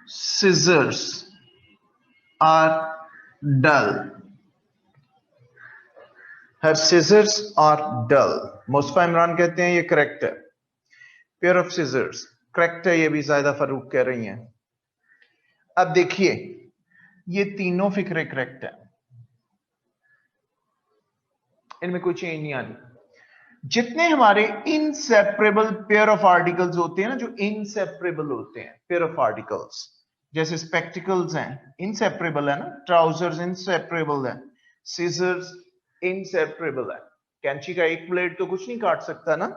scissors are dull. Her scissors are dull. Mustafa Imran कहते हैं ये correct है. Pair of scissors correct है, ये भी जायदा फरूक कह रही हैं. अब देखिए ये तीनों फिक्रे करेक्ट है, इनमें कोई चेंज नहीं आनी. जितने हमारे इनसेपरेबल पेयर ऑफ आर्टिकल्स होते हैं ना, जो इनसेपरेबल होते हैं पेयर ऑफ आर्टिकल्स, जैसे स्पेक्टिकल्स हैं इनसेपरेबल है ना, ट्राउजर्स इनसेपरेबल है, सीजर्स इनसेपरेबल है. कैंची का एक ब्लेड तो कुछ नहीं काट सकता ना.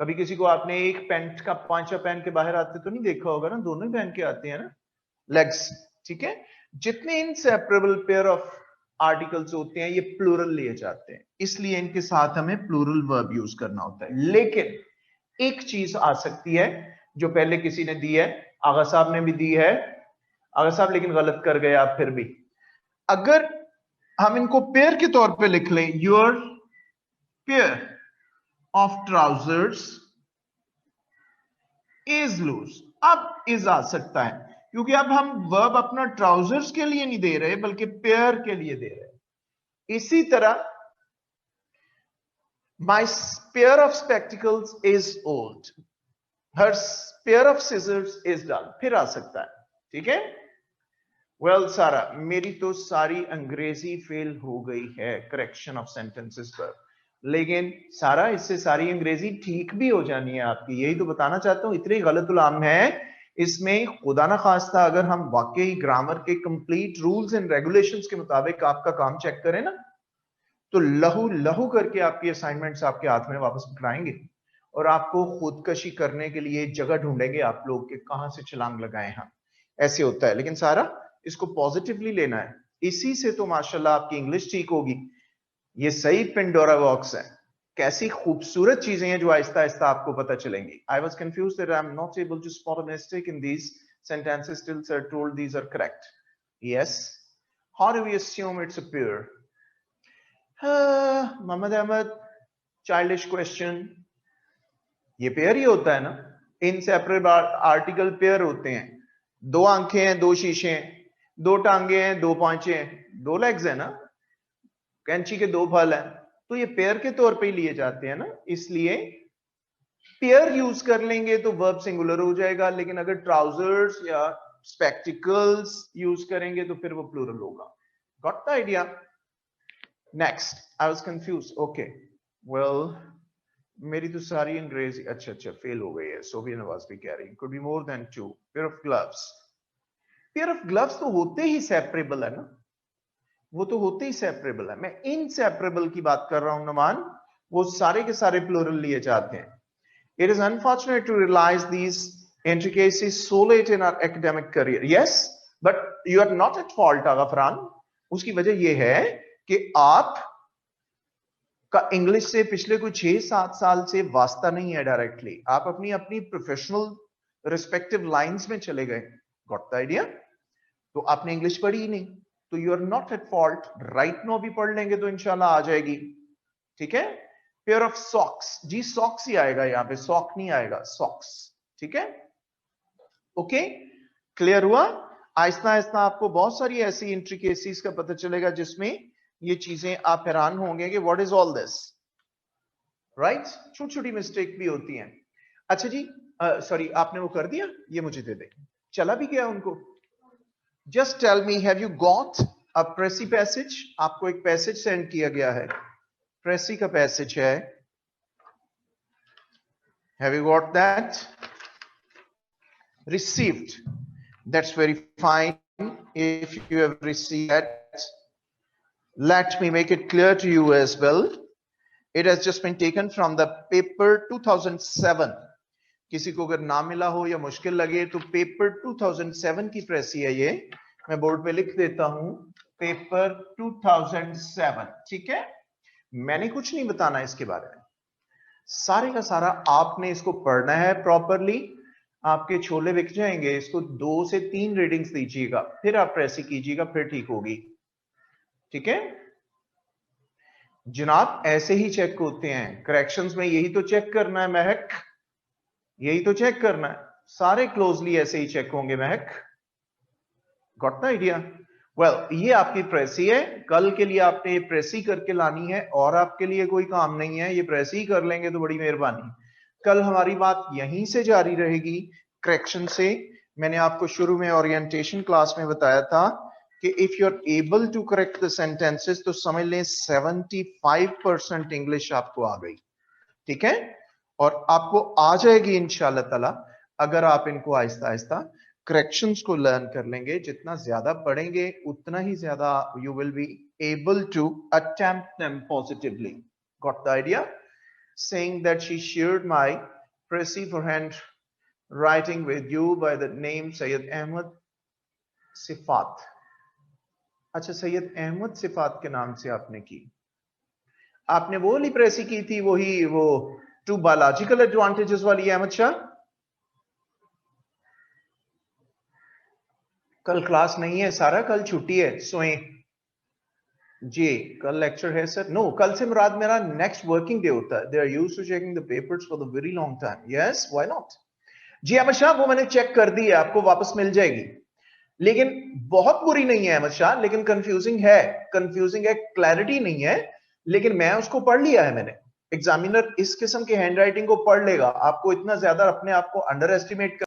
कभी किसी को आपने एक पैंट का पांचा पहन के बाहर आते तो नहीं देखा होगा ना, दोनों ही पहन के आते हैं ना लेग्स. ठीक है, जितने इनसेपरेबल पेयर ऑफ आर्टिकल्स होते हैं ये प्लूरल लिए जाते हैं, इसलिए इनके साथ हमें प्लूरल वर्ब यूज करना होता है. लेकिन एक चीज आ सकती है जो पहले किसी ने दी है, आगा साहब ने भी दी है, आगा साहब लेकिन गलत कर गए आप. फिर भी अगर हम इनको पेयर के तौर पे लिख लें, your pair of trousers is loose. अब इज आ सकता है क्योंकि अब हम वर्ब अपना ट्राउजर्स के लिए नहीं दे रहे बल्कि पेयर के लिए दे रहे हैं. इसी तरह my pair of spectacles is old, her pair of scissors is dull. फिर आ सकता है. ठीक है. वेल सारा, मेरी तो सारी अंग्रेजी फेल हो गई है करेक्शन ऑफ सेंटेंसेस पर, लेकिन सारा इससे सारी अंग्रेजी ठीक भी हो जानी है आपकी. यही तो बताना चाहता हूं, इतने गलत उलाम है इसमें. खुदा ना खास्ता अगर हम वाकई ग्रामर के कंप्लीट रूल्स एंड रेगुलेशंस के मुताबिक आपका काम चेक करें ना, तो लहू लहू करके आपकी असाइनमेंट्स आपके हाथ में वापस पकड़ाएंगे और आपको खुदकशी करने के लिए जगह ढूंढेंगे आप लोग के कहां से छलांग लगाए हम. ऐसे होता है. लेकिन सारा इसको पॉजिटिवली लेना है, इसी से तो माशाल्लाह आपकी इंग्लिश ठीक होगी. ये सही पेंडोरा बॉक्स है. कैसी खूबसूरत चीजें हैं जो आहिस्ता आहिस्ता आपको पता चलेंगी. I was confused that I am not able to spot a mistake in these sentences till sir told these are correct. Yes. How do we assume it's a pair? Mohammad Ahmad, childish question. ये pair ही होता है ना, inseparable article pair होते हैं. दो आंखें हैं, दो शीशे हैं, दो टांगे हैं, दो पांचे हैं, दो लेग्स है ना, कैंची के दो फल हैं, तो ये पेयर के तौर पे ही लिए जाते हैं ना. इसलिए पेयर यूज कर लेंगे तो वर्ब सिंगुलर हो जाएगा, लेकिन अगर ट्राउजर्स या स्पेक्टिकल्स यूज करेंगे तो फिर वो प्लूरल होगा. Got the idea? Next, I was confused. Okay, well, मेरी तो सारी अंग्रेजी अच्छा फेल हो गई है. सोफिया नवाज भी कह रही could be more than two. Pair of gloves. Pair of gloves तो होते ही सेपरेबल है ना, वो तो होते ही सेपरेबल है. मैं इनसेपरेबल की बात कर रहा हूं नमान, वो सारे के सारे प्लूरल लिए जाते हैं. It is unfortunate to realize these intricacies so late in our academic career. Yes, but you are not at fault, आगा फरहान. उसकी वजह यह है कि आप का इंग्लिश से पिछले कुछ 6-7 साल से वास्ता नहीं है डायरेक्टली. आप अपनी अपनी प्रोफेशनल रिस्पेक्टिव लाइंस में चले गए. Got the idea? तो आपने इंग्लिश पढ़ी ही नहीं, तो you are not at fault. Right now भी पढ़ लेंगे तो इंशाल्लाह आ जाएगी. ठीक है. पेयर ऑफ सॉक्स, जी सॉक्स ही आएगा यहां पे, सॉक नहीं आएगा, सॉक्स. ठीक है. ओके, क्लियर हुआ? आहिस्ता आहिस्ता आपको बहुत सारी ऐसी इंट्रिकेसीज का पता चलेगा जिसमें ये चीजें आप हैरान होंगे कि what is all this. Right, छोटी छोटी मिस्टेक भी होती हैं. अच्छा जी, सॉरी आपने वो कर दिया, ये मुझे दे दे. चला भी गया उनको. Just tell me, have you got a precis passage? आपको एक पैसेज सेंड किया गया है, प्रेसी का पैसेज है. Have you got that? Received. That's very fine. If you have received that, let me make it clear to you as well. It has just been taken from the paper 2007. किसी को अगर ना मिला हो या मुश्किल लगे तो पेपर 2007 की प्रेसी है ये. मैं बोर्ड पे लिख देता हूं, पेपर 2007. ठीक है. मैंने कुछ नहीं बताना इसके बारे में, सारे का सारा आपने इसको पढ़ना है प्रॉपरली. आपके छोले बिक जाएंगे. इसको 2 से 3 रीडिंग्स दीजिएगा, फिर आप प्रेसी कीजिएगा, फिर ठीक होगी. ठीक है जनाब, ऐसे ही चेक होते हैं करेक्शंस में. यही तो चेक करना है महक, यही तो चेक करना है. सारे क्लोजली ऐसे ही चेक होंगे महक. Got the idea? ये आपकी प्रेसी है, कल के लिए आपने ये प्रेसी करके लानी है और आपके लिए कोई काम नहीं है, ये प्रेसी कर लेंगे तो बड़ी मेहरबानी। कल हमारी बात यहीं से जारी रहेगी, करेक्शन से। मैंने आपको शुरू में ओरिएंटेशन क्लास में बताया था कि if you are able to correct the sentences तो समझ लें 75% इंग्लिश आपको आ गई, ठीक है। और आपको आ जाएगी इंशाल्लाह ताला अगर आप इनको आहिस्ता आहिस्ता करेक्शंस को लर्न कर लेंगे। जितना ज्यादा पढ़ेंगे उतना ही ज्यादा you will be able to attempt them positively. Got the idea? saying that she shared my pressy forehand writing with you by the name Sayyid Ahmed Sifat. अच्छा, सैयद अहमद सिफात के नाम से आपने की। आपने वो वाली प्रेसी की थी, वही वो 2 बायोलॉजिकल एडवांटेजेस वाली अहमद शाह? कल क्लास नहीं है सारा, कल छुट्टी है, सोए जी। कल लेक्चर है सर? नो, कल से मुराद मेरा नेक्स्ट वर्किंग डे होता है। They are used to checking the papers for the very long time. Yes, why not? जी अहमद शाह, वो मैंने चेक कर दी है, आपको वापस मिल जाएगी। लेकिन बहुत बुरी नहीं है अहमद शाह, लेकिन कंफ्यूजिंग है, क्लैरिटी नहीं है। लेकिन मैं उसको पढ़ लिया है मैंने। एग्जामिनर इस किस्म के हैंडराइटिंग को पढ़ लेगा, आपको इतना ज्यादा अपने आप को अंडर एस्टिमेट